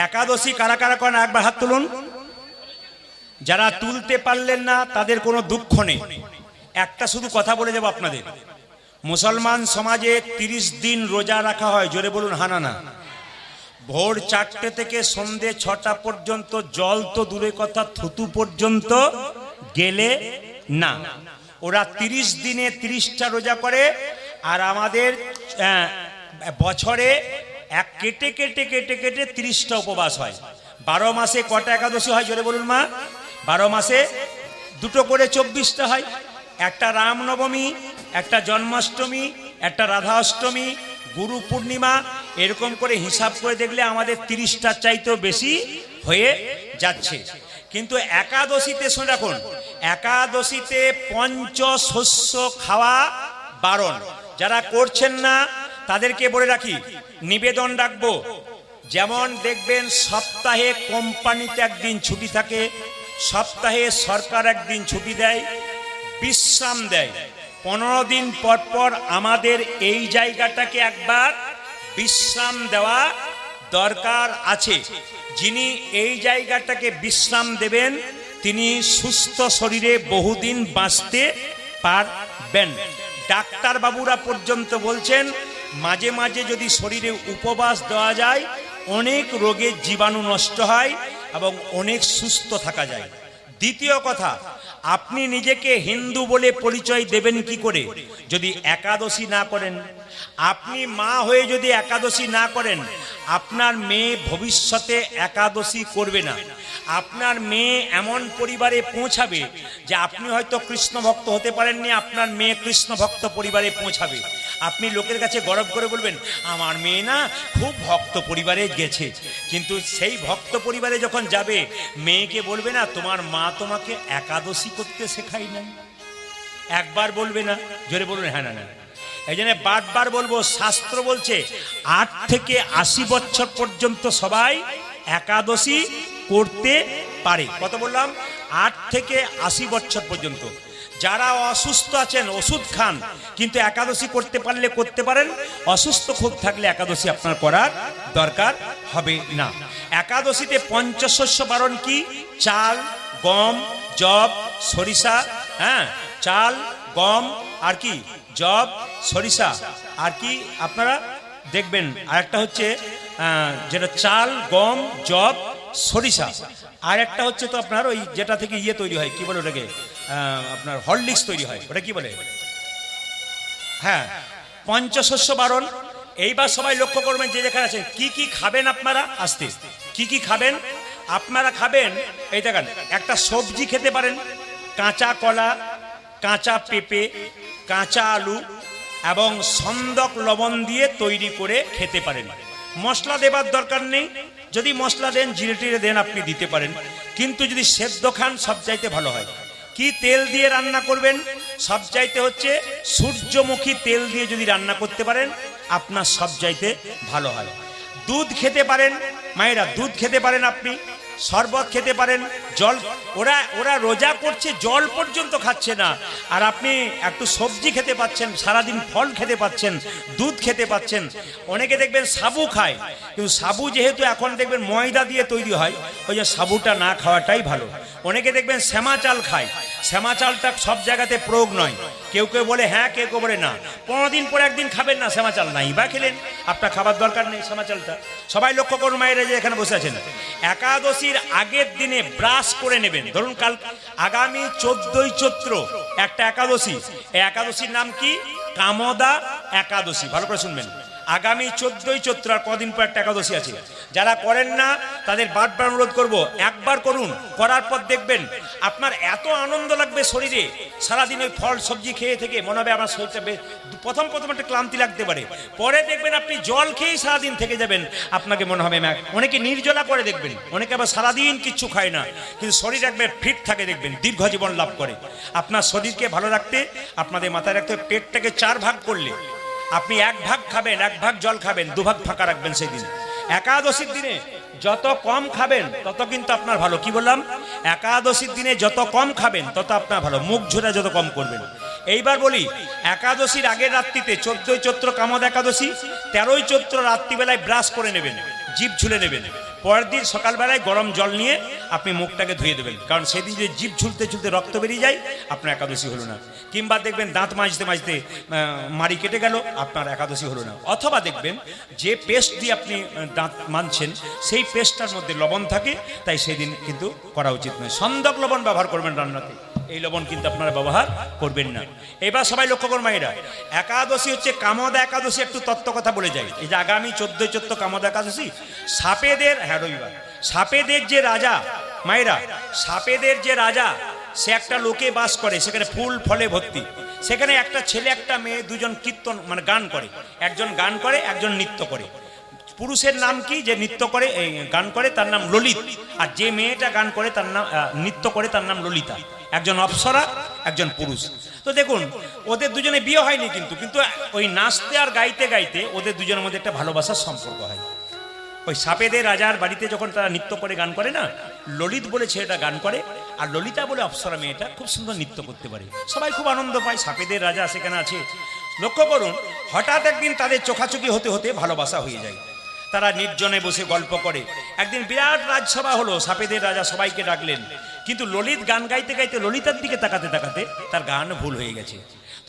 একাদশী কারা কারা করেন একবার হাত তুলুন। যারা তুলতে পারলেন না তাদের কোনো দুঃখ নেই। একটা শুধু কথা বলে যাব আপনাদের, মুসলমান সমাজে 30 দিন রোজা রাখা হয়। জোরে বলুন হানা না। ভোর 4টে থেকে সন্ধে 6টা পর্যন্ত জল তো দূরে কথা থুতু পর্যন্ত গেলে না। ওরা 30 দিনে 30টা রোজা করে। আর আমাদের বছরে এক কেটে কেটে কেটে কেটে 30টা উপবাস হয়। 12 মাসে কটা একাদশী হয় জোরে বলুন মা? 12 মাসে দুটো করে 24টা হয়। একটা রামনবমী, একটা জন্মাষ্টমী, একটা রাধা অষ্টমী, গুরু পূর্ণিমা, এরকম করে হিসাব করে দেখলে আমাদের 30টার চাইতেও বেশি হয়ে যাচ্ছে। কিন্তু একাদশীতে শুনে রাখুন, একাদশীতে পঞ্চশস্য খাওয়া বারণ। যারা করছেন না তাদেরকে বলে রাখি, নিবেদন রাখবো। যেমন দেখবেন সপ্তাহে কোম্পানিতে একদিন ছুটি থাকে, সপ্তাহে সরকার একদিন ছুটি দেয়, বিশ্রাম দেয়। 15 দিন পর পর আমাদের এই জায়গাটাকে একবার বিশ্রাম দেওয়া দরকার আছে। যিনি এই জায়গাটাকে বিশ্রাম দেবেন তিনি সুস্থ শরীরে বহুদিন বাঁচতে পারবেন। ডাক্তার বাবুরা পর্যন্ত বলছেন মাঝে মাঝে যদি শরীরে উপবাস দেওয়া যায় অনেক রোগের জীবাণু নষ্ট হয় এবং অনেক সুস্থ থাকা যায়। দ্বিতীয় কথা, আপনি নিজেকে হিন্দু বলে পরিচয় দেবেন কি করে যদি একাদশী না করেন? আপনি মা হয়ে যদি একাদশী না করেন, আপনার মেয়ে ভবিষ্যতে একাদশী করবে না। আপনার মেয়ে এমন পরিবারে পৌঁছাবে যে আপনি হয়তো কৃষ্ণ ভক্ত হতে পারেননি, আপনার মেয়ে কৃষ্ণ ভক্ত পরিবারে পৌঁছাবে। আপনি লোকের কাছে গর্ব করে বলবেন আমার মেয়ে না খুব ভক্ত পরিবারে গেছে, কিন্তু সেই ভক্ত পরিবারে যখন যাবে মেয়েকে বলবে না তোমার মা তোমাকে একাদশী করতে শেখাই নাই। একবার বলবে না? জোরে বলুন হ্যাঁ না না। এই জন্য বারবার বলবো, শাস্ত্র বলছে 8 থেকে 80 বছর পর্যন্ত সবাই একাদশী করতে পারে। কত বললাম? 8 থেকে 80 বছর পর্যন্ত। যারা অসুস্থ আছেন ওষুধ খান, কিন্তু একাদশী করতে পারলে করতে পারেন, অসুস্থ খুব থাকলে একাদশী আপনার করার দরকার হবে না। একাদশীতে পঞ্চশস্য বারণ কি? চাল, গম, জব, সরিষা। হ্যাঁ, চাল, গম আর কি? জব, সরিষা আর কি আপনারা দেখবেন। আর একটা হচ্ছে যেটা চাল, গম, জব, সরিষা। আর একটা হচ্ছে তো আপনার ওই যেটা থেকে ইয়ে তৈরি হয়, কি বলে ওটাকে, আপনার হরলিক্স তৈরি হয়, ওটা কি বলে? হ্যাঁ, পঞ্চশস্য বারণ। এইবার সবাই লক্ষ্য করবেন যে যেখানে আছেন কি কি খাবেন আপনারা। আস্তে কি কি খাবেন আপনারা? খাবেন এই দেখেন, একটা সবজি খেতে পারেন, কাঁচা কলা, কাঁচা পেঁপে, কাঁচা আলু এবং সন্দক লবণ দিয়ে তৈরি করে খেতে পারেন। মশলা দেবার দরকার নেই, যদি মশলা দেন জিরে টিরে দেন আপনি দিতে পারেন, কিন্তু যদি সেদ্ধ খান সবচাইতে ভালো হয়। কি তেল দিয়ে রান্না করবেন? সবচাইতে হচ্ছে সূর্যমুখী তেল দিয়ে যদি রান্না করতে পারেন আপনার সবচাইতে ভালো হয়। দুধ খেতে পারেন মায়েরা, দুধ খেতে পারেন আপনি, শরবত খেতে পারেন, জল। ওরা রোজা করছে জল পর্যন্ত খাচ্ছে না, আর আপনি একটু সবজি খেতে পাচ্ছেন, সারাদিন ফল খেতে পাচ্ছেন, দুধ খেতে পাচ্ছেন। অনেকে দেখবেন সাবু খায়, কিন্তু সাবু যেহেতু এখন দেখবেন ময়দা দিয়ে তৈরি হয়, ওই যে সাবুটা না খাওয়াটাই ভালো। অনেকে দেখবেন শ্যামা চাল খায়, শ্যামা চালটা সব জায়গাতে প্রয়োগ নয়। কেউ কেউ বলে হ্যাঁ, কেউ কেউ বলে না। 15 দিন পরে একদিন খাবেন না শ্যামা চাল, নাই বা খেলেন, আপনার খাবার দরকার নেই শ্যামা চালটা। সবাই লক্ষ্য করুন মায়েরা যে এখানে বসে আছেন, একাদশীর আগের দিনে ব্রাশ করে নেবেন। ধরুন কাল আগামী 14ই চৈত্র একটা একাদশী, এই একাদশীর নাম কি? কামদা একাদশী। ভালো করে শুনবেন, আগামী 14ই চৈত্র, আর কদিন পর একটা একাদশী আছে। যারা করেন না তাদের বারবার অনুরোধ করব, একবার করুন, করার পর দেখবেন আপনার এত আনন্দ লাগবে শরীরে। সারাদিন ওই ফল সবজি খেয়ে থেকে মনে হবে আমার শরীরটা প্রথম একটা ক্লান্তি লাগতে পারে, পরে দেখবেন আপনি জল খেয়েই সারাদিন থেকে যাবেন, আপনাকে মনে হবে অনেকে নির্জলা করে দেখবেন, অনেকে আবার সারাদিন কিচ্ছু খায় না, কিন্তু শরীর একবার ফিট থাকে, দেখবেন দীর্ঘ জীবন লাভ করে। আপনার শরীরকে ভালো রাখতে আপনাদের মাথায় রাখতে হবে, পেটটাকে 4 ভাগ করলে আপনি 1 ভাগ খাবেন, 1 ভাগ জল খাবেন, 2 ভাগ ফাঁকা রাখবেন। সেই দিন একাদশীর দিনে যত কম খাবেন তত কিন্তু আপনার ভালো। কি বললাম? একাদশীর দিনে যত কম খাবেন তত আপনার ভালো, মুখ ঝোরা যত কম করবেন। এইবার বলি, একাদশীর আগের রাত্রিতে 14ই চৈত্র কামদ একাদশী, 13ই চৈত্র রাত্রিবেলায় ব্রাশ করে নেবেন, জিভ ঝুলে নেবেন, পরের দিন সকালবেলায় গরম জল নিয়ে আপনি মুখটাকে ধুয়ে দেবেন, কারণ সেদিন যে জিভ ঝুলতে ঝুলতে রক্ত বেরিয়ে যায় আপনার একাদশী হলো না। কিংবা দেখবেন দাঁত মাজতে মাজতে মাড়ি কেটে গেল, আপনার একাদশী হলো না। অথবা দেখবেন যে পেস্ট দিয়ে আপনি দাঁত মাজছেন সেই পেস্টটার মধ্যে লবণ থাকে, তাই সেদিন কিন্তু করা উচিত নয়। সন্দক লবণ ব্যবহার করবেন রান্নাতে, এই লবণ কিন্তু আপনারা ব্যবহার করবেন না। এবার সবাই লক্ষ্য করুন মায়েরা, একাদশী হচ্ছে কামদা একাদশী। একটু তত্ত্ব কথা বলে যাই, এই যে আগামী 14 কামদা একাদশী, সাপেদের, হ্যাঁ রবিবার, সাপেদের যে রাজা মায়েরা, সাপেদের যে রাজা, সে একটা লোকে বাস করে, সেখানে ফুল ফলে ভর্তি। সেখানে একটা ছেলে একটা মেয়ে, দুজন কীর্তন মানে গান করে, একজন গান করে একজন নৃত্য করে। পুরুষের নাম কি, যে নৃত্য করে গান করে তার নাম ললিত, আর যে মেয়েটা গান করে তার নাম নৃত্য করে তার নাম ললিতা। একজন অপ্সরা একজন পুরুষ। তো দেখুন ওদের দুজনে বিয়ে হয়নি, কিন্তু ওই নাচতে আর গাইতে গাইতে ওদের দুজনের মধ্যে একটা ভালোবাসার সম্পর্ক হয়। ওই সাপেদের রাজার বাড়িতে যখন তারা নৃত্য করে গান করে না, ললিত বলে ছেলেটা গান করে, আর ললিতা বলে অপ্সরা মেয়েটা খুব সুন্দর নৃত্য করতে পারে। সবাই খুব আনন্দ পায়, সাপেদের রাজা সেখানে আছে। লক্ষ্য করুন, হঠাৎ একদিন তাদের চোখাচোখি হতে হতে ভালোবাসা হয়ে যায়। তারা নির্জনে বসে গল্প করে। একদিন বিরাট রাজসভা হলো, সাপেদের রাজা সবাইকে ডাকলেন, কিন্তু ললিত গান গাইতে গাইতে ললিতার দিকে তাকাতে তাকাতে তার গান ভুল হয়ে গেছে।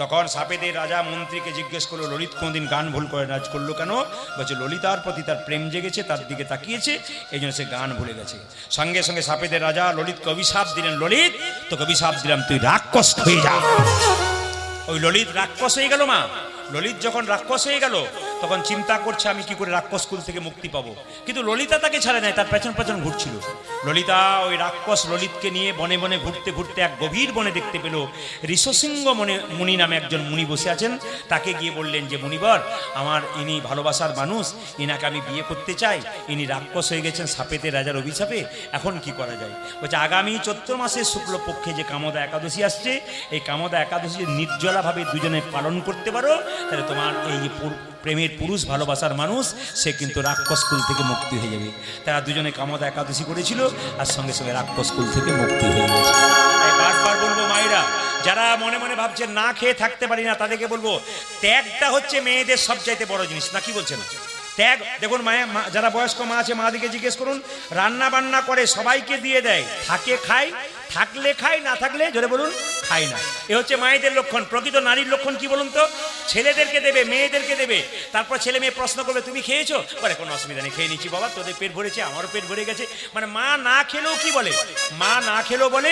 তখন সাপেদের রাজা মন্ত্রীকে জিজ্ঞেস করলো, ললিত কোনদিন গান ভুল করে নাচ করলো কেন? বলছে ললিতার প্রতি তার প্রেম জেগেছে, তার দিকে তাকিয়েছে, এই জন্য সে গান ভুলে গেছে। সঙ্গে সঙ্গে সাপেদের রাজা ললিতকে অভিশাপ দিলেন, ললিত তোকে অভিশাপ দিলাম, তুই রাক্ষস হয়ে যা। ওই ললিত রাক্ষস হয়ে গেল। মা ললিত যখন রাক্ষস হয়ে গেল, তখন চিন্তা করছে আমি কি করে রাক্ষস কুল থেকে মুক্তি পাবো। কিন্তু ললিতা তাকে ছাড়ে নাই, তার পেছন পেছন ঘুরছিল। ললিতা ওই রাক্ষস ললিতকে নিয়ে বনে বনে ঘুরতে ঘুরতে এক গভীর বনে দেখতে পেল ঋষসিংহ মুনি নামে একজন মুনি বসে আছেন। তাকে গিয়ে বললেন যে মুনিবর, আমার ইনি ভালোবাসার মানুষ, ইনাকে আমি বিয়ে করতে চাই, ইনি রাক্ষস হয়ে গেছেন সাপেতে রাজার অভিশাপে, এখন কি করা যায়? বলছে আগামী চৈত্র মাসের শুক্লপক্ষে যে কামদা একাদশী আসছে, এই কামদা একাদশী নির্জলাভাবে দুজনে পালন করতে পারো, তাহলে তোমার এই যে প্রেমের পুরুষ ভালোবাসার মানুষ, সে কিন্তু রাক্ষস কুল থেকে মুক্তি হয়ে যাবে। তারা দুজনে কামদা একাদশী করেছিল, আর সঙ্গে সঙ্গে রাক্ষস কুল থেকে মুক্তি হয়ে গেছে। তাই বারবার বলবো মায়েরা, যারা মনে মনে ভাবছেন না খেয়ে থাকতে পারি না, তাদেরকে বলবো ত্যাগটা হচ্ছে মেয়েদের সবচাইতে বড় জিনিস। না কি বলছেন? ত্যাগ দেখুন, যারা বয়স্ক মা আছে, মাদিকে জিজ্ঞেস করুন, রান্না বান্না করে সবাইকে দিয়ে দেয়, থাকে খায়, থাকলে খায়, না থাকলে জোরে বলুন খায় না। এ হচ্ছে মায়েদের লক্ষণ। প্রকৃত নারীর লক্ষণ কি বলুন তো? ছেলেদেরকে দেবে, মেয়েদেরকে দেবে, তারপর ছেলে মেয়ে প্রশ্ন করবে তুমি খেয়েছো? বলে কোনো অসুবিধা নেই, খেয়ে নিচ্ছি বাবা, তোদের পেট ভরেছে, আমারও পেট ভরে গেছে। মানে মা না খেলেও কি বলে? মা না খেলেও বলে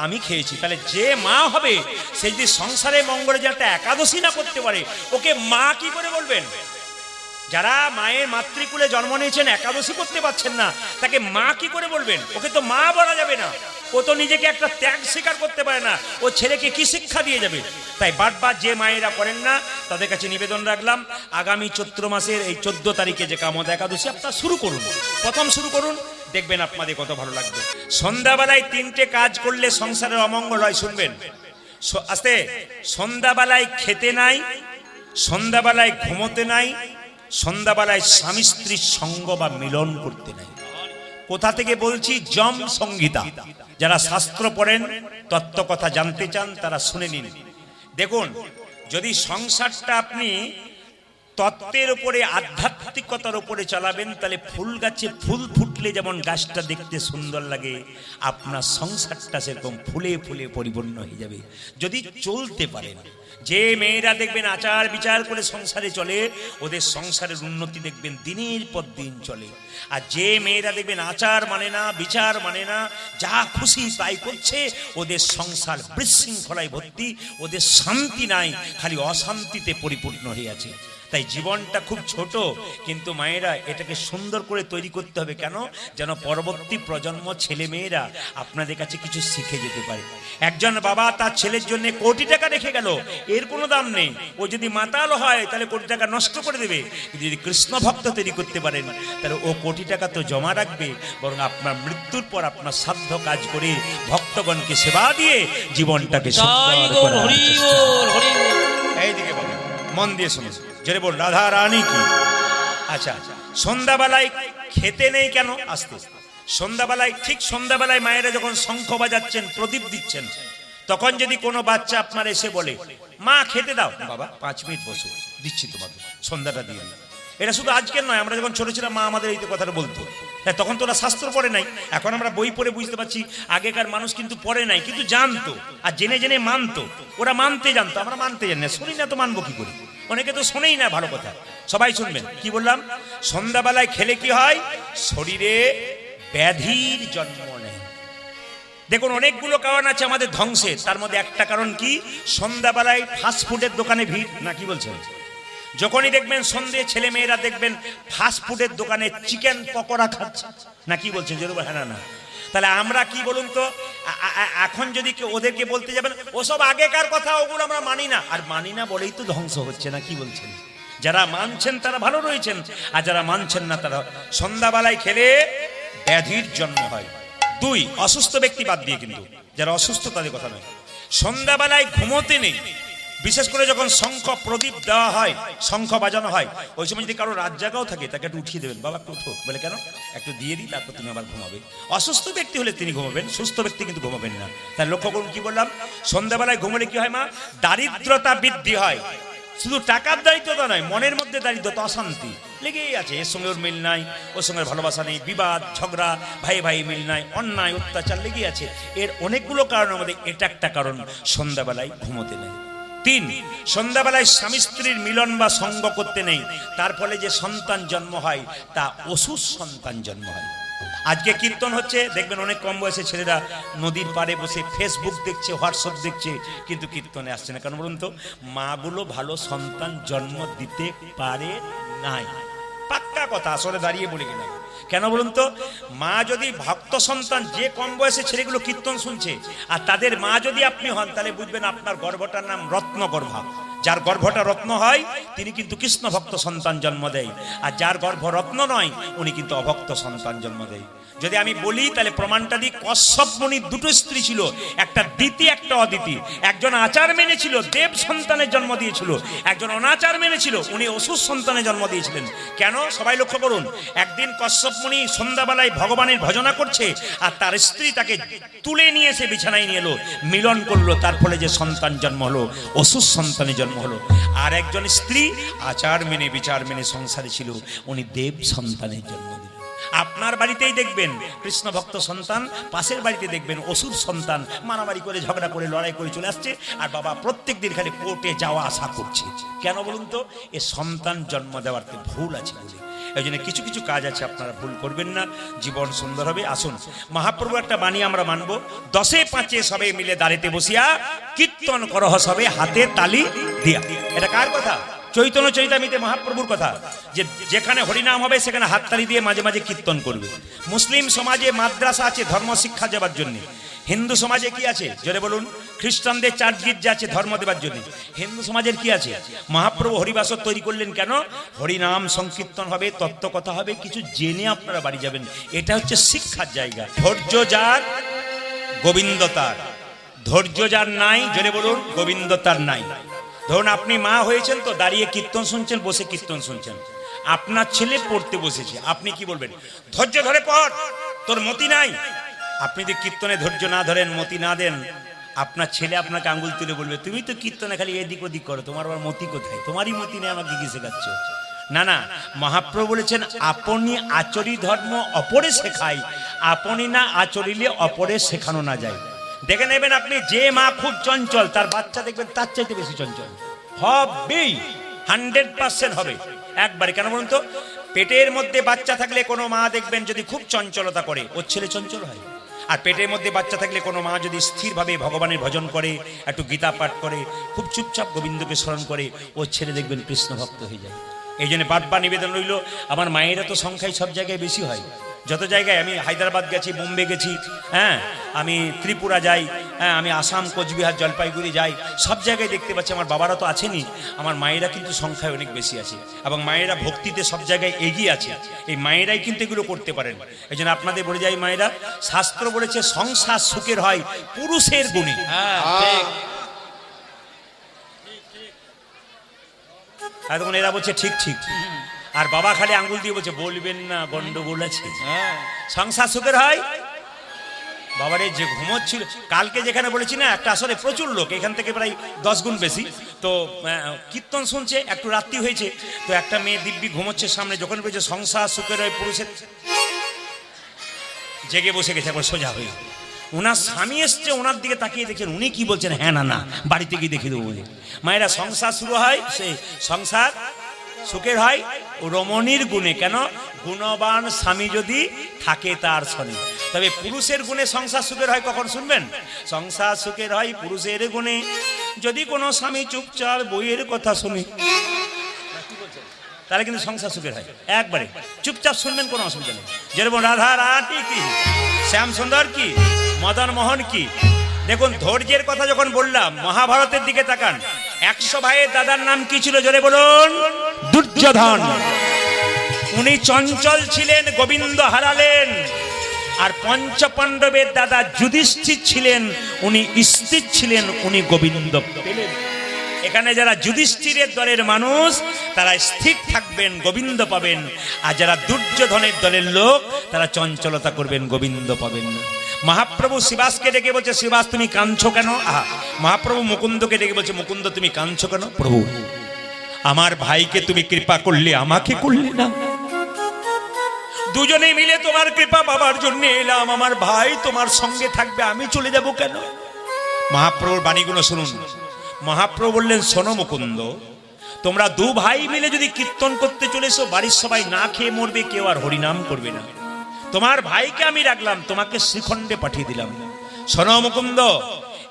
আমি খেয়েছি। তাহলে যে মা হবে, সে যদি সংসারে মঙ্গলে যে একটা একাদশী না করতে পারে, ওকে মা কি করে বলবেন? যারা মায়ের মাতৃকুলে জন্ম নিয়েছেন, একাদশী করতে পারছেন না, তাকে মা কি করে বলবেন? ওকে তো মা বলা যাবে না, ও তো নিজেকে একটা ত্যাগ স্বীকার করতে পারে না, ও ছেলেকে কি শিক্ষা দিয়ে যাবে? তাই বারবার যে মায়েরা করেন না, তাদের কাছে নিবেদন রাখলাম, আগামী চৈত্র মাসের এই 14 তারিখে যে কামদা একাদশী আপনারা শুরু করুন, প্রথম শুরু করুন, দেখবেন আপনাদের কত ভালো লাগবে। সন্ধ্যাবেলায় 3টে কাজ করলে সংসারের অমঙ্গল হয়, শুনবেন আস্তে। সন্ধ্যাবেলায় খেতে নাই, সন্ধ্যাবেলায় ঘুমোতে নাই, সন্ধ্যাবেলায় স্বামী স্ত্রীর সঙ্গ বা মিলন করতে নাই। কোথা থেকে বলছি? যম সংহিতা। যারা শাস্ত্র পড়েন, তত্ত্ব কথা জানতে চান, তারা শুনে নিন। দেখুন, যদি সংসারটা আপনি তত্ত্বের উপরে, আধ্যাত্মিকতার উপরে চালাবেন, তাহলে ফুল গাছে ফুল ফুটলে যেমন গাছটা দেখতে সুন্দর লাগে, আপনার সংসারটা সেরকম ফুলে ফুলে পরিপূর্ণ হয়ে যাবে যদি চলতে পারেন। যে মেয়েরা দেখবেন আচার বিচার করে সংসারে চলে, ওদের সংসারের উন্নতি দেখবেন দিনের পর দিন চলে। আর যে মেয়েরা দেখবেন আচার মানে না, বিচার মানে না, যা খুশি তাই করছে, ওদের সংসার বিশৃঙ্খলায় ভর্তি, ওদের শান্তি নাই, খালি অশান্তিতে পরিপূর্ণ হয়ে আছে। তাই জীবনটা খুব ছোট, কিন্তু মায়েরা এটাকে সুন্দর করে তৈরি করতে হবে। কেন? যেন পরবর্তী প্রজন্ম ছেলে মেয়েরা আপনাদের কাছে কিছু শিখে যেতে পারে। একজন বাবা তার ছেলের জন্য কোটি টাকা রেখে গেল, এর কোনো দাম নেই। ও যদি মাতাল হয় তাহলে কোটি টাকা নষ্ট করে দেবে, কিন্তু যদি কৃষ্ণ ভক্ত তৈরি করতে পারেন, তাহলে ও কোটি টাকা তো জমা রাখবে, বরং আপনার মৃত্যুর পর আপনার সাধ্য কাজ করে ভক্তগণকে সেবা দিয়ে জীবনটাকে এইদিকে বলেন, মন দিয়ে শুনে জোরে বল, রাধা রানী কি। আচ্ছা, সন্ধ্যাবেলায় খেতে নেই কেন? আস্তে সন্ধ্যাবেলায়, ঠিক সন্ধ্যাবেলায় মায়েরা যখন শঙ্খ বাজাচ্ছেন, প্রদীপ দিচ্ছেন, তখন যদি কোনো বাচ্চা আপনার এসে বলে মা খেতে দাও, বাবা 5 মিনিট বসো, দিচ্ছি তোমাকে, সন্ধ্যাটা দিয়ে দিই। এটা শুধু আজকের নয়, আমরা যখন ছোট ছিলাম মা আমাদের এই কথাটা বলতো। হ্যাঁ, তখন তো ওরা শাস্ত্র পড়ে নাই, এখন আমরা বই পড়ে বুঝতে পারছি আগেকার মানুষ কিন্তু পড়ে নাই, কিন্তু জানতো আর জেনে জেনে মানতো। ওরা মানতে জানতো, আমরা মানতে জানি না, শুনি না তো মানবো কি করি? অনেকে তো শোনেই না ভালো কথা। সবাই শুনবেন কি বললাম, সন্ধ্যাবেলায় খেলে কি হয়, শরীরে ব্যাধির জন্ম নেয়। দেখুন অনেকগুলো কারণ আছে আমাদের ধ্বংসের, তার মধ্যে একটা কারণ কি, সন্ধ্যাবেলায় ফাস্টফুডের দোকানে ভিড়, না কি বলছেন? যখনই দেখবেন সন্ধ্যে ছেলে মেয়েরা দেখবেন ফাস্টফুডের দোকানে চিকেন পকোড়া খাচ্ছে, না কি বলছেন? যদি হ্যাঁ না, তাহলে আমরা কি বলুন তো, এখন যদি কেউ ওদেরকে বলতে যাবেন ওসব আগেকার কথা, ওগুলো আমরা মানি না, আর মানি না বলেই তো ধ্বংস হচ্ছে, না কি বলছেন? যারা মানছেন তারা ভালো রয়েছেন, আর যারা মানছেন না তারা সন্ধ্যাবেলায় খেলে ব্যাধির জন্ম হয়। দুই, অসুস্থ ব্যক্তি বাদ দিয়ে, কিন্তু যারা অসুস্থ তাদের কথা নয়, সন্ধ্যাবেলায় ঘুমোতে নেই। বিশেষ করে যখন শঙ্খ প্রদীপ দেওয়া হয়, শঙ্খ বাজানো হয়, ওই সময় যদি কারো রাত জাগাও থাকে তাকে একটু উঠিয়ে দেবেন, বাবা একটু উঠো, বলে কেন, একটু দিয়ে দিই তারপর তুমি আবার ঘুমাবে। অসুস্থ ব্যক্তি হলে তিনি ঘুমাবেন, সুস্থ ব্যক্তি কিন্তু ঘুমাবেন না। তাই লক্ষ্য করুন কি বললাম, সন্ধ্যাবেলায় ঘুমলে কি হয় মা, দারিদ্রতা বৃদ্ধি হয়। শুধু টাকার দারিদ্রতা নয়, মনের মধ্যে দারিদ্রতা, অশান্তি লেগেই আছে, এর সঙ্গে ওর মিল নাই, ওর সঙ্গে ভালোবাসা নেই, বিবাদ ঝগড়া, ভাই ভাই মিল নাই, অন্যায় অত্যাচার লেগেই আছে। এর অনেকগুলো কারণ, আমাদের এটা একটা কারণ সন্ধ্যাবেলায় ঘুমোতে নেই। তিন, সন্ধ্যাবেলায় স্বামী স্ত্রীর মিলন বা সঙ্গ করতে নেই, তার ফলে যে সন্তান জন্ম হয় তা অসুর সন্তান জন্ম হয়। আজকে কীর্তন হচ্ছে, দেখবেন অনেক কম বয়সে ছেলেরা নদীর পাড়ে বসে ফেসবুক দেখছে, হোয়াটসঅ্যাপ দেখছে, কিন্তু কীর্তনে আসছে না। কেন বলুন তো, মাগুলো ভালো সন্তান জন্ম দিতে পারে নাই, পাক্কা কথা, আসলে দাঁড়িয়ে বলে গেলাম। কেন বলুন তো, মা যদি ভক্ত সন্তান, যে কম বয়সে ছেলেগুলো কীর্তন শুনছে আর তাদের মা যদি আপনি হন, তাহলে বুঝবেন আপনার গর্ভটার নাম রত্ন গর্ভা। যার গর্ভটা রত্ন হয় তিনি কিন্তু কৃষ্ণ ভক্ত সন্তান জন্ম দেয়, আর যার গর্ভ রত্ন নয় উনি কিন্তু অভক্ত সন্তান জন্ম দেয়। যদি আমি বলি তাহলে প্রমাণটা দিই, কশ্যপ মুনির দুটো স্ত্রী ছিল, একটা দিতি একটা অদিতি। একজন আচার মেনেছিল, দেব সন্তানের জন্ম দিয়েছিল, একজন অনাচার মেনেছিল, উনি অসুর সন্তানের জন্ম দিয়েছিলেন। কেন, সবাই লক্ষ্য করুন, একদিন কশ্যপ মুনি সন্ধ্যাবেলায় ভগবানের ভজনা করছে, আর তার স্ত্রী তাকে তুলে নিয়ে এসে বিছানায় নিয়ে এলো, মিলন করলো, তার ফলে যে সন্তান জন্ম হলো অসুর সন্তানের জন্ম হলো। আর একজন স্ত্রী আচার মেনে বিচার মেনে সংসারে ছিল, উনি দেব সন্তানের জন্ম দিলেন। আপনার বাড়িতেই দেখবেন কৃষ্ণ ভক্ত সন্তান, পাশের বাড়িতে দেখবেন অসুর সন্তান, মারামারি করে ঝগড়া করে লড়াই করে চলে আসছে, আর বাবা প্রত্যেক দিন খালি কোর্টে যাওয়া আসা করছে। কেন বলুন তো, এ সন্তান জন্ম দেওয়ারতে ভুল আছে বলে। এই জন্য কিছু কিছু কাজ আছে, আপনারা ভুল করবেন না, জীবন সুন্দর হবে। আসুন, মহাপ্রভু একটা বাণী আমরা মানবো, 10 5 সবে মিলে দাঁড়িতে বসিয়া কীর্তন করহ সবে হাতে তালি দিয়া। এটা কার কথা? চৈতন্য চৈতামিতে মহাপ্রভুর কথা, যে যেখানে হরিনাম হবে সেখানে হাততালি দিয়ে মাঝে মাঝে কীর্তন করবে। মুসলিম সমাজে মাদ্রাসা আছে ধর্ম শিক্ষা দেওয়ার জন্য, হিন্দু সমাজে কি আছে জোরে বলুন? খ্রিস্টানদের চার্চ গির্জা আছে ধর্ম দেওয়ার জন্য। হিন্দু সমাজের কি আছে? মহাপ্রভু হরিবাসর তৈরি করলেন কেন? হরিনাম সংকীর্তন হবে, তত্ত্বকথা হবে, কিছু জেনে আপনারা বাড়ি যাবেন। এটা হচ্ছে শিক্ষার জায়গা। ধৈর্য যার গোবিন্দ তার, ধৈর্য যার নাই জোরে বলুন গোবিন্দ তার নাই। ধরুন আপনি মা হয়েছেন তো, দাঁড়িয়ে কীর্তন শুনছেন, বসে কীর্তন শুনছেন, আপনার ছেলে পড়তে বসেছে, আপনি কি বলবেন? ধৈর্য ধরে পড়, তোর মতি নাই। আপনি যদি কীর্তনে ধৈর্য না ধরেন, মতি না দেন, আপনার ছেলে আপনাকে আঙ্গুল তুলে বলবে, তুমি তো কীর্তনে খালি এদিক ওদিক করো, তোমার আবার মতি কোথায়? তোমারই মতি নেই, আমাকে কি শেখাচ্ছ? না না, মহাপ্রভু বলেছেন আপনি আচরি ধর্ম অপরে শেখাই, আপনি না আচরিলে অপরে শেখানো না যায়। দেখে নেবেন আপনি, যে মা খুব চঞ্চল তার বাচ্চা দেখবেন তার চাইতে বেশি চঞ্চল হবেই, 100% হবে একবারে। কেন বলুন তো, পেটের মধ্যে বাচ্চা থাকলে কোনো মা দেখবেন যদি খুব চঞ্চলতা করে, ওর ছেলে চঞ্চল হয়। আর পেটের মধ্যে বাচ্চা থাকলে কোনো মা যদি স্থিরভাবে ভগবানের ভজন করে, একটু গীতা পাঠ করে, খুব চুপচাপ গোবিন্দকে স্মরণ করে, ওর ছেলে দেখবেন কৃষ্ণ ভক্ত হয়ে যায়। এই জন্য বারবার নিবেদন রইল, আমার মায়েরা তো সংখ্যায় সব জায়গায় বেশি হয়। যত জায়গায় আমি হায়দ্রাবাদ গেছি, বোম্বে গেছি, হ্যাঁ আমি ত্রিপুরা যাই, হ্যাঁ আমি আসাম, কোচবিহার, জলপাইগুড়ি যাই, সব জায়গায় দেখতে পাচ্ছি আমার বাবারা তো আছেনই, আমার মায়েরা কিন্তু সংখ্যায় অনেক বেশি আছে, এবং মায়েরা ভক্তিতে সব জায়গায় এগিয়ে আছে। এই মায়েরাই কিন্তু এগুলো করতে পারেন। এই জন্য আপনাদের বলে যাই মায়েরা, শাস্ত্র বলেছে সংসার সুখের হয় পুরুষের গুণে। এখন এরা বলছে ঠিক ঠিক, আর বাবা খালি আঙ্গুল দিয়ে বলছে বলবেন না, গন্ডগোল আছে। সংসার সুখের হয়, বাবারে যে ঘুমোচ্ছিল কালকে, যেখানে বলেছি না একটা আসরে প্রচুর লোক, এখান থেকে প্রায় 10 গুণ বেশি, তো কীর্তন শুনছে, একটু রাত্রি হয়েছে, তো একটা মেয়ে দিব্যি ঘুমোচ্ছে সামনে, যখন বলছে সংসার সুখের হয় পুরুষের, জেগে বসে গেছে একবার সোজা হয়ে। ওনার স্বামী এসছে, ওনার দিকে তাকিয়ে দেখছেন, উনি কি বলছেন, হ্যাঁ না না বাড়িতে গিয়ে দেখে দেবো বলে। মায়েরা, সংসার শুরু হয়, সে সংসার সুখের হয় রমণীর গুণে। কেন? গুণবান স্বামী যদি থাকে তার শনি। তবে পুরুষের গুণে সংসার সুখের হয় কখন শুনবেন? সংসার সুখের হয় পুরুষের গুণে, যদি কোনো স্বামী চুপচাপ বইয়ের কথা শুনে, তাহলে কিন্তু সংসার সুখের হয়। একবারে চুপচাপ শুনবেন, কোনো অসুবিধা নেই। যেরকম রাধা রানী কি, শ্যাম সুন্দর কি, মদন মোহন কি। দেখুন ধৈর্যের কথা যখন বললাম, মহাভারতের দিকে তাকান। 100 ভাইয়ের দাদার নাম কি ছিল জোরে বলুন? দুর্যোধন। উনি চঞ্চল ছিলেন, গোবিন্দ হারালেন। আর পঞ্চপাণ্ডবের দাদা যুধিষ্ঠির ছিলেন, উনি স্থির ছিলেন, উনি গোবিন্দ পেলেন। এখানে যারা যুধিষ্ঠিরের দলের মানুষ তারা স্থির থাকবেন, গোবিন্দ পাবেন। আর যারা দুর্যোধনের দলের লোক তারা চঞ্চলতা করবেন, গোবিন্দ পাবেন না। মহাপ্রভু শিবাসকে ডেকে বলছে, শিবাস তুমি কাঁদছো কেন? মহাপ্রভু মুকুন্দকে ডেকে বলছে, মুকুন্দ তুমি কাঁদছো কেন? প্রভু, আমার ভাইকে তুমি কৃপা করলে, আমাকে করলে না। দুজনে মিলে তোমার কৃপা পাবার জন্য এলাম, আমার ভাই তোমার সঙ্গে থাকবে, আমি চলে যাব কেন? মহাপ্রভুর বাণীগুলো শুনুন। মহাপ্রভু বললেন, শোনো মুকুন্দ, তোমরা 2 ভাই মিলে যদি কীর্তন করতে চলেছো, বাড়ির সবাই না খেয়ে মরবে, কেউ আর হরিনাম করবে না। তোমার ভাইকে আমি রাখলাম, তোমাকে শ্রীখণ্ডে পাঠিয়ে দিলাম। শোনো মুকুন্দ,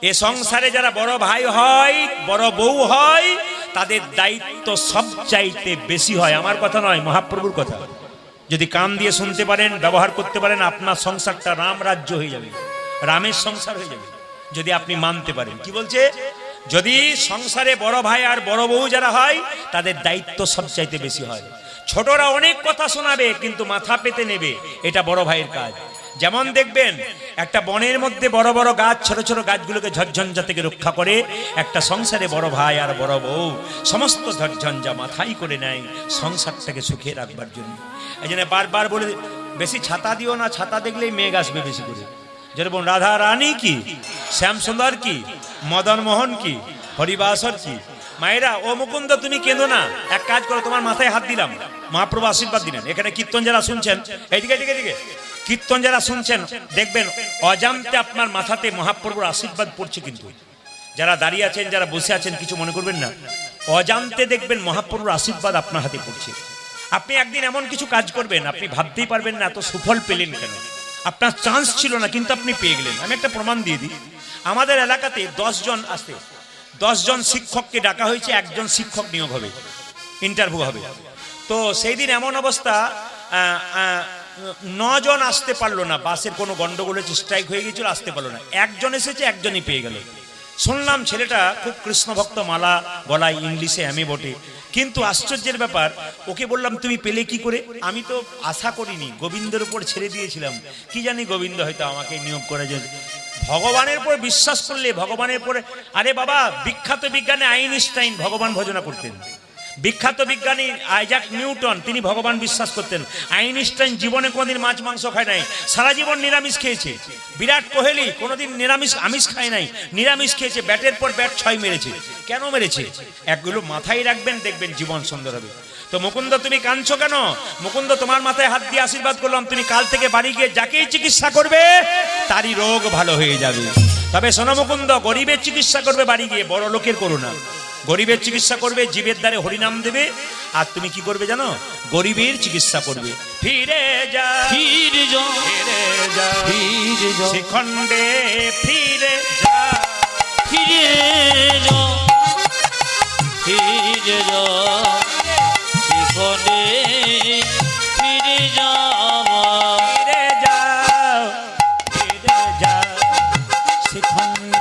এ সংসারে যারা বড় ভাই হয়, বড় বউ হয়, তাদের দায়িত্ব সবচাইতে বেশি হয়। আমার কথা নয়, মহাপ্রভুর কথা। যদি কান দিয়ে শুনতে পারেন, ব্যবহার করতে পারেন, আপনার সংসারটা রাম রাজ্য হয়ে যাবে, রামের সংসার হয়ে যাবে, যদি আপনি মানতে পারেন। কি বলছে? যদি সংসারে বড় ভাই আর বড় বউ যারা হয়, তাদের দায়িত্ব সবচাইতে বেশি হয়। ছোটরা অনেক কথা শোনাবে, কিন্তু মাথা পেতে নেবে, এটা বড় ভাইয়ের কাজ। যেমন দেখবেন একটা বনের মধ্যে বড় বড় গাছ, ছোট ছোট গাছগুলোকে ঝড়ঝঞ্ঝা থেকে রক্ষা করে। একটা সংসারে বড় ভাই আর বড় বউ সমস্ত ঝড়ঝঞ্ঝা মাথায় করে নেয় সংসারটাকে সুখে রাখবার জন্য। এই জন্য বারবার বলে, বেশি ছাতা দিও না, ছাতা দেখলেই মেঘ আসবে বেশি করে। যেরকম রাধা রানী কি, শ্যাম সুন্দর কি, মদন মোহন কি, হরিবাসর কি। মায়েরা, ও মুকুন্দ তুমি কেঁদো না, এক কাজ করো, তোমার মাথায় হাত দিলাম, মহাপ্রভু আশীর্বাদ দিলেন। এখানে কীর্তন যারা শুনছেন, এইদিকে এদিকে এদিকে কীর্তন যারা শুনছেন, দেখবেন অজান্তে আপনার মাথাতে মহাপ্রভুর আশীর্বাদ পড়ছে। কিন্তু যারা দাঁড়িয়ে আছেন, যারা বসে আছেন, কিছু মনে করবেন না, অজান্তে দেখবেন মহাপ্রভুর আশীর্বাদ আপনার হাতে পড়ছে। আপনি একদিন এমন কিছু কাজ করবেন, আপনি ভাবতেই পারবেন না এত সুফল পেলেন কেন। আপনার চান্স ছিল না, কিন্তু আপনি পেয়ে গেলেন। আমি একটা প্রমাণ দিয়ে দিই। আমাদের এলাকাতে 10 জন আসতে, 10 জন শিক্ষককে ডাকা হয়েছে, একজন শিক্ষক নিয়োগ হবে, ইন্টারভিউ হবে। তো সেই দিন এমন অবস্থা, 9 জন আসতে পারলো না, বাসের কোনো গন্ডগোল হয়েছে, স্ট্রাইক হয়ে গিয়েছিল, আসতে পারলো না। একজন এসেছে, একজনই পেয়ে গেল। শুনলাম ছেলেটা খুব কৃষ্ণ ভক্ত, মালা গলায়, ইংলিশে আমি বটে, কিন্তু আশ্চর্যের ব্যাপার, ওকে বললাম তুমি পেলে কি করে? আমি তো আশা করিনি, গোবিন্দের উপর ছেড়ে দিয়েছিলাম, কি জানি গোবিন্দ হয়তো আমাকে নিয়োগ করে। ভগবানের উপর বিশ্বাস করলে, ভগবানের উপরে, আরে বাবা, বিখ্যাত বিজ্ঞানী আইনস্টাইন ভগবান ভজনা করতেন। বিখ্যাত বিজ্ঞানী আইজাক নিউটন, তিনি ভগবান বিশ্বাস করতেন। আইনস্টাইন জীবনে কোনোদিন মাছ মাংস খায় নাই, সারা জীবন নিরামিষ খেয়েছে। বিরাট কোহলি কোনোদিন আমিষ খায় নাই, নিরামিষ খেয়েছে, ব্যাটের পর ব্যাট 6 মেরেছে। কেন মেরেছে? একগুলো মাথায় রাখবেন, দেখবেন জীবন সুন্দর হবে। তো মুকুন্দ তুমি কাঁদছো কেন? মুকুন্দ, তোমার মাথায় হাত দিয়ে আশীর্বাদ করলাম, তুমি কাল থেকে বাড়ি গিয়ে যাকেই চিকিৎসা করবে তারই রোগ ভালো হয়ে যাবে। তবে শোনো মুকুন্দ, গরিবের চিকিৎসা করবে বাড়ি গিয়ে, বড় লোকের করো না। গরিবের চিকিৎসা করবে, জীবের দ্বারে হরিনাম দেবে, আর তুমি কি করবে জানো? গরিবের চিকিৎসা করবে। ফিরে যা, ফিরে যা, ফিরে যা, ফিরে যা, শ্রীখণ্ডে ফিরে যা, ফিরে যা, ফিরে যা, শ্রীখণ্ডে ফিরে যা, ফিরে যা, ফিরে যা, শ্রীখণ্ডে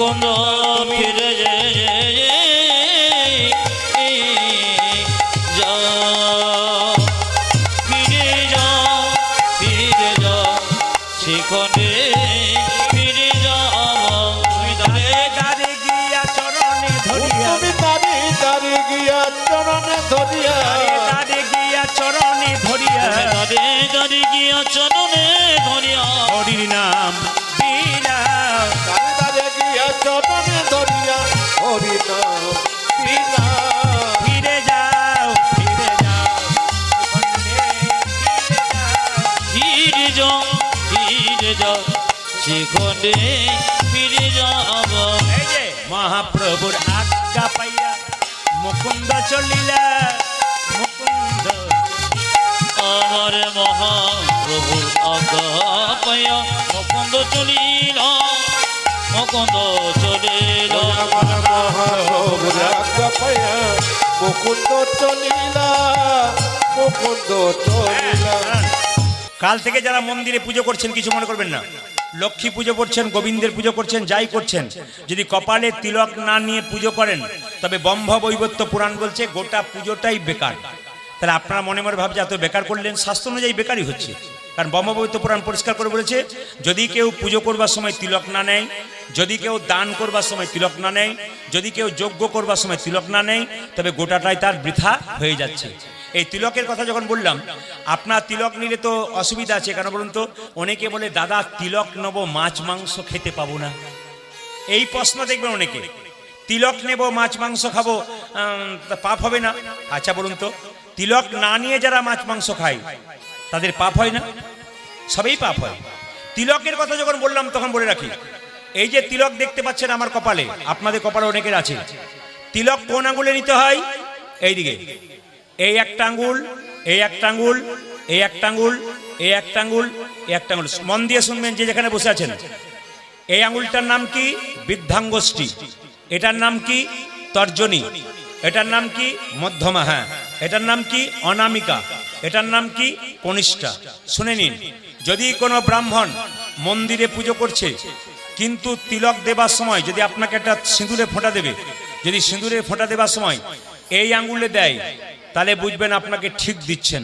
মুকুন্দ ফিরে যা ফিরে যা ফিরে যা সেখানে ফিরে যা তুমি দারে গিয়া চরণে ধরিয়া তুমি তারে তারে গিয়া চরণে ধরিয়া দারে গিয়া চরণে ধরিয়া দারে দারে গিয়া চরণে ধরিয়া হরির নাম বিনা তারে তারে গিয়া চরণে ধরিয়া হরি নাম বিনা ফিরে যাও ফিরে যাও ফিরে যা ফিরে যা সেখানে ফিরে যাব এই যে মহাপ্রভুর আজ্ঞা পাইয়া মুকুন্দ চলিলা মুকুন্দ আমার মহাপ্রভু আজ্ঞা পাইয়া মুকুন্দ চলিল মুকুন্দ চলিল আমার মহাপ্রভুর আজ্ঞা পাইয়া মুকুন্দ চলিলা মুকুন্দ চলিলা। কাল থেকে যারা মন্দিরে পুজো করছেন কিছু মনে করবেন না, লক্ষ্মী পুজো করছেন, গোবিন্দের পুজো করছেন, যাই করছেন, যদি কপালে তিলক না নিয়ে পুজো করেন তবে ব্রহ্ম বৈবর্ত পুরাণ বলছে গোটা পুজোটাই বেকার। তাহলে আপনারা মনে মনে ভাবছে এত বেকার করলেন, শাস্ত্র অনুযায়ী বেকারই হচ্ছে। কারণ ব্রহ্মবৈবর্ত পুরাণ পরিষ্কার করে বলেছে যদি কেউ পুজো করবার সময় তিলক না নেয়, যদি কেউ দান করবার সময় তিলক না নেয়, যদি কেউ যজ্ঞ করবার সময় তিলক না নেয়, তবে গোটাটাই তার বৃথা হয়ে যাচ্ছে। এই তিলকের কথা যখন বললাম, আপনার তিলক নিলে তো অসুবিধা আছে, কেন বলুন তো? অনেকে বলে দাদা তিলক নেব মাছ মাংস খেতে পাবো না, এই প্রশ্ন দেখবেন অনেকে। তিলক নেব মাছ মাংস খাবো, পাপ হবে না? আচ্ছা বলুন তো, তিলক না নিয়ে যারা মাছ মাংস খায় তাদের পাপ হয় না? সবই পাপ হয়। তিলকের কথা যখন বললাম তখন বলে রাখি, এই যে তিলক দেখতে পাচ্ছেন আমার কপালে, আপনাদের কপালে অনেকের আছে। তিলক কোন আঙ্গুলে নিতে হয়? এইদিকে, এই একটা আঙ্গুল, এই একটা আঙ্গুল, এই একটা আঙ্গুল, এই একটা আঙ্গুল, এই একটা আঙ্গুল। মন দিয়ে শুনবেন যে যেখানে বসে আছেন। এই আঙ্গুলটার নাম কি? বৃদ্ধাঙ্গুষ্ঠী। এটার নাম কি? তর্জনী। এটার নাম কি? মধ্যমা। হ্যাঁ, এটার নাম কি? অনামিকা। এটার নাম কি? কনিষ্ঠা। শুনে নিন, যদি কোনো ব্রাহ্মণ মন্দিরে পুজো করছে কিন্তু তিলক দেবার সময় যদি আপনাকে একটা সিঁদুরে ফোঁটা দেবে, যদি সিঁদুরে ফোঁটা দেবার সময় এই আঙ্গুলে দেয় তাহলে বুঝবেন আপনাকে ঠিক দিচ্ছেন।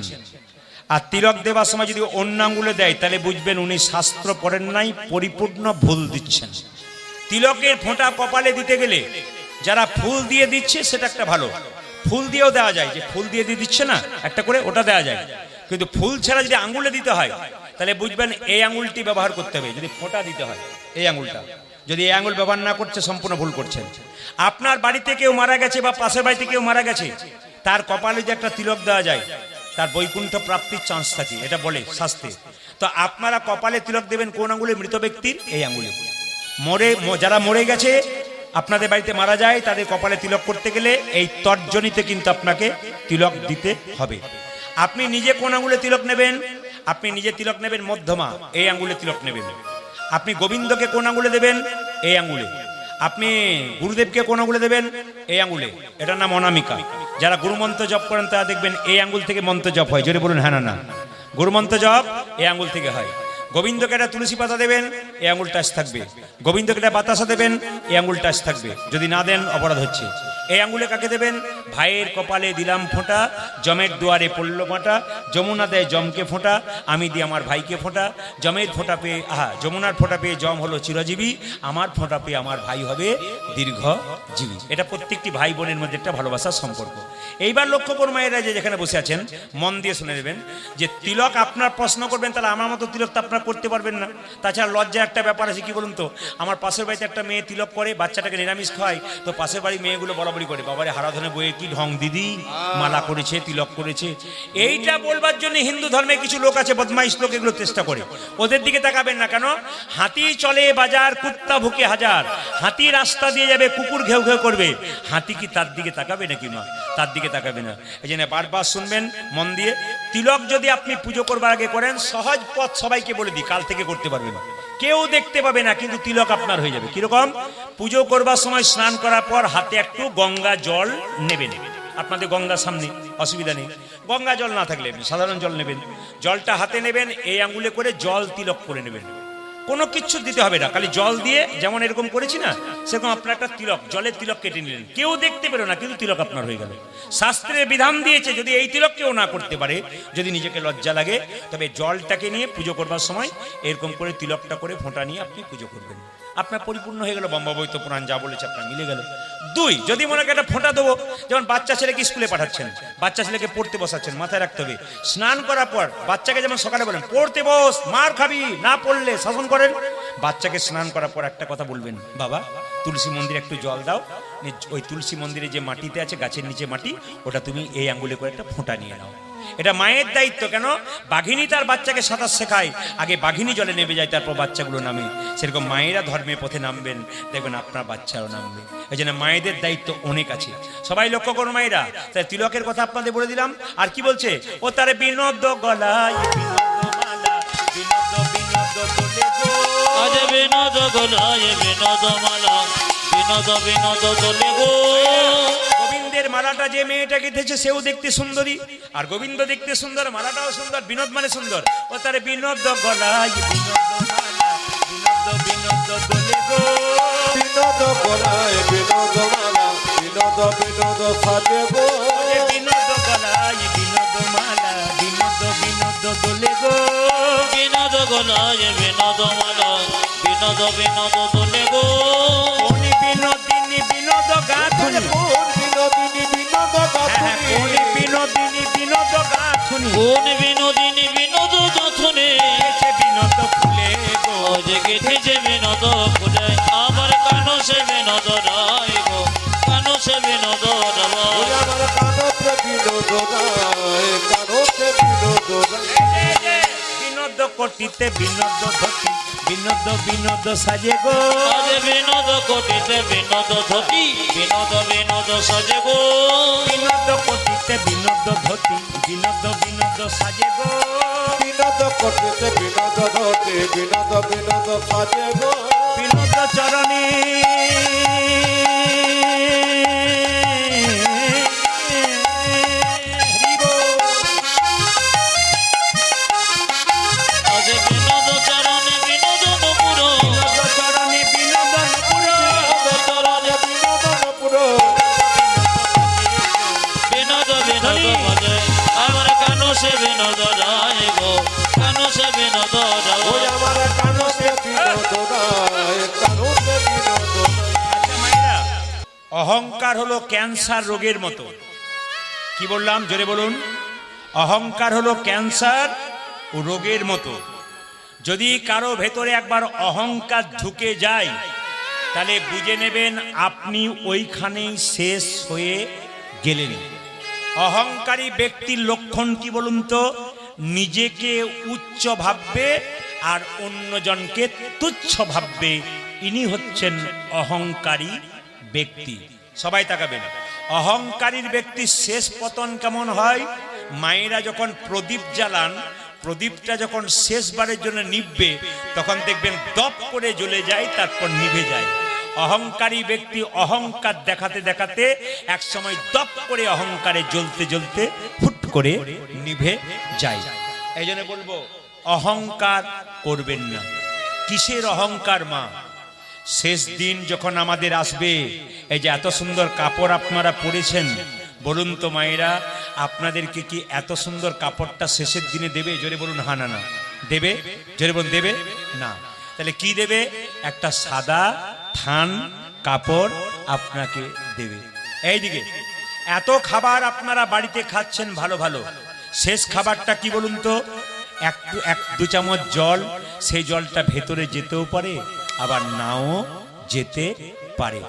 আর তিলক দেবার সময় যদি অন্য আঙ্গুলে দেয় তাহলে বুঝবেন উনি শাস্ত্র পড়েন নাই, পরিপূর্ণ ভুল দিচ্ছেন। তিলকের ফোঁটা কপালে দিতে গেলে যারা ফুল দিয়ে দিচ্ছে সেটা একটা ভালো, ফুল দিয়েও দেওয়া যায়, যে ফুল দিয়ে দিয়ে দিচ্ছে না একটা করে, ওটা দেওয়া যায়। কিন্তু ফুল ছাড়া যদি আঙ্গুলে দিতে হয় তাহলে বুঝবেন এই আঙ্গুলটি ব্যবহার করতে হবে। যদি ফোঁটা দিতে হয় এই আঙ্গুলটা, যদি এই আঙ্গুল ব্যবহার না করছে সম্পূর্ণ ভুল করছেন। আপনার বাড়িতে কেউ মারা গেছে বা পাশের বাড়িতে কেউ মারা গেছে, তার কপালে যে একটা তিলক দেওয়া যায় তার বৈকুণ্ঠ প্রাপ্তির চান্স থাকে, এটা বলে শাস্ত্রে। তো আপনারা কপালে তিলক দেবেন কোন আঙ্গুলে? মৃত ব্যক্তির এই আঙ্গুলে। যারা মরে গেছে আপনাদের বাড়িতে মারা যায় তাদের কপালে তিলক করতে গেলে এই তর্জনীতে কিন্তু আপনাকে তিলক দিতে হবে। আপনি নিজে কোন আঙ্গুলে তিলক নেবেন? আপনি নিজে তিলক নেবেন মধ্যমা, এই আঙ্গুলে তিলক নেবেন। আপনি গোবিন্দকে কোন আঙ্গুলে দেবেন? এই আঙ্গুলে। আপনি গুরুদেবকে কোন আঙ্গুলে দেবেন? এই আঙ্গুলে। এটার নাম অনামিকা। যারা গুরুমন্ত্র জপ করেন তারা দেখবেন এই আঙ্গুল থেকে মন্ত্র জপ হয়। জোরে বলুন হ্যাঁ না না। গুরুমন্ত্র জপ এই আঙ্গুল থেকে হয়। গোবিন্দকে একটা তুলসী পাতা দেবেন, এই আঙ্গুল টাচ থাকবে। গোবিন্দকে একটা বাতাসা দেবেন, এই আঙ্গুল টাচ থাকবে। যদি না দেন অপরাধ হচ্ছে। এই আঙ্গুলে কাকে দেবেন? ভাইয়ের কপালে দিলাম ফোঁটা, জমের দুয়ারে পড়ল ফোঁটা, যমুনা দেয় জমকে ফোঁটা, আমি দিই আমার ভাইকে ফোঁটা। জমের ফোঁটা পেয়ে যমুনার ফোঁটা পেয়ে জম হলো চিরজীবী, আমার ফোঁটা পেয়ে আমার ভাই হবে দীর্ঘজীবী। এটা প্রত্যেকটি ভাই বোনের মধ্যে একটা ভালোবাসার সম্পর্ক। এইবার লক্ষ্য করুন মায়েরা, যে যেখানে বসে আছেন মন দিয়ে শুনে নেবেন যে তিলক আপনার প্রশ্ন করবেন, তাহলে আমার মতো তিলক তো আপনার করতে পারবেন না। তাছাড়া লজ্জার একটা ব্যাপার আছে, কি বলুন তো? আমার পাশের বাড়িতে একটা মেয়ে তিলক করে, বাচ্চাটাকে নিরামিষ খায়, তো পাশের বাড়ির মেয়েগুলো বলাবলি করে, বাবারে হারাধনে বইয়ে কি ঢং দিদি, মালা করেছে, তিলক করেছে। এইটা বলবার জন্য হিন্দু ধর্মে কিছু লোক আছে বদমাইশ লোক, এগুলো চেষ্টা করে। ওদের দিকে তাকাবেন না। কেন? হাতি চলে বাজার, কুত্তা ভুকে হাজার। হাতি রাস্তা দিয়ে যাবে, কুকুর ঘেউ ঘেউ করবে, হাতি কি তার দিকে তাকাবে নাকি? মা তার দিকে তাকাবে না। এই জন্য বারবার শুনবেন মন দিয়ে। তিলক যদি আপনি পুজো করবার আগে করেন, সহজ পথ সবাইকে বলে দিই, কাল থেকে করতে পারবেন, কেউ দেখতে পাবে না, কিন্তু তিলক আপনার হয়ে যাবে। কিরকম? পুজো করবার সময় স্নান করার পর হাতে একটু গঙ্গা জল নেবেন। আপনাদের গঙ্গার সামনে, অসুবিধা নেই। গঙ্গা জল না থাকলে সাধারণ জল নেবেন। জলটা হাতে নেবেন, এই আঙ্গুলে করে জল তিলক করে নেবেন। কোনো কিচ্ছু দিতে হবে না, খালি জল দিয়ে যেমন এরকম করেছি না, সেরকম আপনার একটা তিলক, জলের তিলক কেটে নিলেন, কেউ দেখতে পেল না, কিন্তু তিলক আপনার হয়ে গেল। শাস্ত্রের বিধান দিয়েছে যদি এই তিলক কেউ না করতে পারে, যদি নিজেকে লজ্জা লাগে, তবে জলটাকে নিয়ে পুজো করবার সময় এরকম করে তিলকটা করে ফোঁটা নিয়ে আপনি পুজো করবেন, আপনার পরিপূর্ণ হয়ে গেল। বম্বাবৈত পুরাণ যা বলেছে আপনার মিলে গেল। 2, যদি মনে করেন একটা ফোঁটা দেবো, যেমন বাচ্চা ছেলেকে স্কুলে পাঠাচ্ছেন, বাচ্চা ছেলেকে পড়তে বসাচ্ছেন, মাথায় রাখতে হবে স্নান করার পর বাচ্চাকে যেমন সকালে বলেন পড়তে বস, মার খাবি, না পড়লে শাসন করেন, বাচ্চাকে স্নান করার পর একটা কথা বলবেন, বাবা তুলসী মন্দিরে একটু জল দাও, ওই তুলসী মন্দিরে যে মাটিতে আছে, গাছের নিচে মাটি, ওটা তুমি এই আঙ্গুলে করে একটা ফোঁটা নিয়ে নাও। এটা মায়ের দায়িত্ব। কেন? বাঘিনী তার বাচ্চাকে সাঁতার শেখায়, আগে বাঘিনী জলে নেমে যায়, তারপর বাচ্চাগুলো নামে। সেরকম মায়েরা ধর্মের পথে নামবেন, দেখবেন আপনার বাচ্চারাও নামবে। এই জন্য মায়েদের দায়িত্ব অনেক আছে। সবাই লক্ষ্য করুন মায়েরা। তাই তিলকের কথা আপনাদের বলে দিলাম। আর কি বলছে? ও তার বিনোদ গলায় বিনোদ মালা, বিনোদ বিনোদ তোলে গো, আজ বিনোদ গলায় বিনোদ মালা, বিনোদ বিনোদ তোলে গো। গোবিন্দের মালাটা যে মেয়েটা গেঁথেছে সেও দেখতে সুন্দরী, আর গোবিন্দ দেখতে সুন্দর, মালাটাও সুন্দর, বিনোদ মানে সুন্দর। ও তার বিনোদ গলায় বিনোদ মালা, বিনোদ বিনোদ তোলে গো, বিনোদ গলায় বিনোদ মালা, বিনোদ বিনোদ সাজে গো, বিনোদ গলায় বিনোদ মালা, বিনোদ বিনোদ তোলে গো, বিনোদ গলায় বিনোদ মালা, বিনোদ বিনোদ তোলে গো। কোন বিনোদিনী বিনোদ গাঁথুনি, কোন বিনোদিনী বিনোদ হ্যাঁ, কোন গাথুনি, বিনোদিনী বিনোদ গাঁথুনি, কোন বিনোদিনী বিনোদ গাথনে, সে বিনোদ ফুলে গো, ও যে গেথেছে বিনোদ ফুলে, আবার কানো সে বিনোদ রায় গো, কানো সে বিনোদ রায়। ওই আমার কানতে বিনোদ রায়, কানতে বিনোদ রায়, বিনোদ কোটিতে বিনোদ ধতি, বিনোদ বিনোদ সাজে গো, আজ বিনোদ কোটিতে বিনোদ ধতি, বিনোদ বিনোদ সাজে গো, বিনোদ কোটিতে বিনোদ ধতি, বিনোদ বিনোদ সাজে গো, বিনোদ করতে বিনোদ ধতে, বিনোদ বিনোদ সাজে গো, বিনোদ চরণে আজ বিনোদ চরণে বিনোদন পুরো, বিনোদ চরণে বিনোদন পুরো, বিনোদ চরণে বিনোদন পুরো, বিনোদ বিনোদ বাজে, আমার কানো সে বিনোদ রায় গো, কানো সে বিনোদ ওই রায়। আমার কানতে বিনোদ রায়, কানতে বিনোদ রায়। আচ্ছা মায়েরা, অহংকার হলো ক্যান্সার রোগের মতো। কি বললাম? জোরে বলুন। অহংকার হলো ক্যান্সার ও রোগের মতো। যদি কারো ভেতরে একবার অহংকার ঢুকে যায়, তাহলে বুঝে নেবেন আপনি ওইখানেই শেষ হয়ে গেলেন। অহংকারী ব্যক্তির লক্ষণ কি বলুন তো? নিজেকে উচ্চ ভাববে আর অন্যজনকে তুচ্ছ ভাববে। ইনি হচ্ছেন অহংকারী ব্যক্তি। সবাই তাকাবেন। অহংকারীর ব্যক্তির শেষ পতন কেমন হয়? মায়েরা যখন প্রদীপ জ্বালান, প্রদীপটা যখন শেষবারের জন্য নিভবে, তখন দেখবেন দপ করে জ্বলে যায়, তারপর নিভে যায়। অহংকারী ব্যক্তি অহংকার দেখাতে দেখাতে এক সময় দপ করে অহংকারে জ্বলতে জ্বলতে ফুট করে নিভে যায়। এই জন্য বলবো অহংকার করবেন না। কিসের অহংকার মা? শেষ দিন যখন আমাদের আসবে, এই যে এত সুন্দর কাপড় আপনারা পরেছেন, বলুন তো মায়েরা, আপনাদেরকে কি এত সুন্দর কাপড়টা শেষের দিনে দেবে? জোরে বলুন হা না না। দেবে? জোরে বলুন দেবে না। তাহলে কি দেবে? একটা সাদা থান কাপড় আপনাকে দেবে। এইদিকে এত খাবার আপনারা বাড়িতে খাচ্ছেন ভালো ভালো, শেষ খাবারটা কি বলুন তো? এক দু চামচ জল, সেই জলটা ভেতরে যেতেও পারে, আবার নাও যেতে পারে।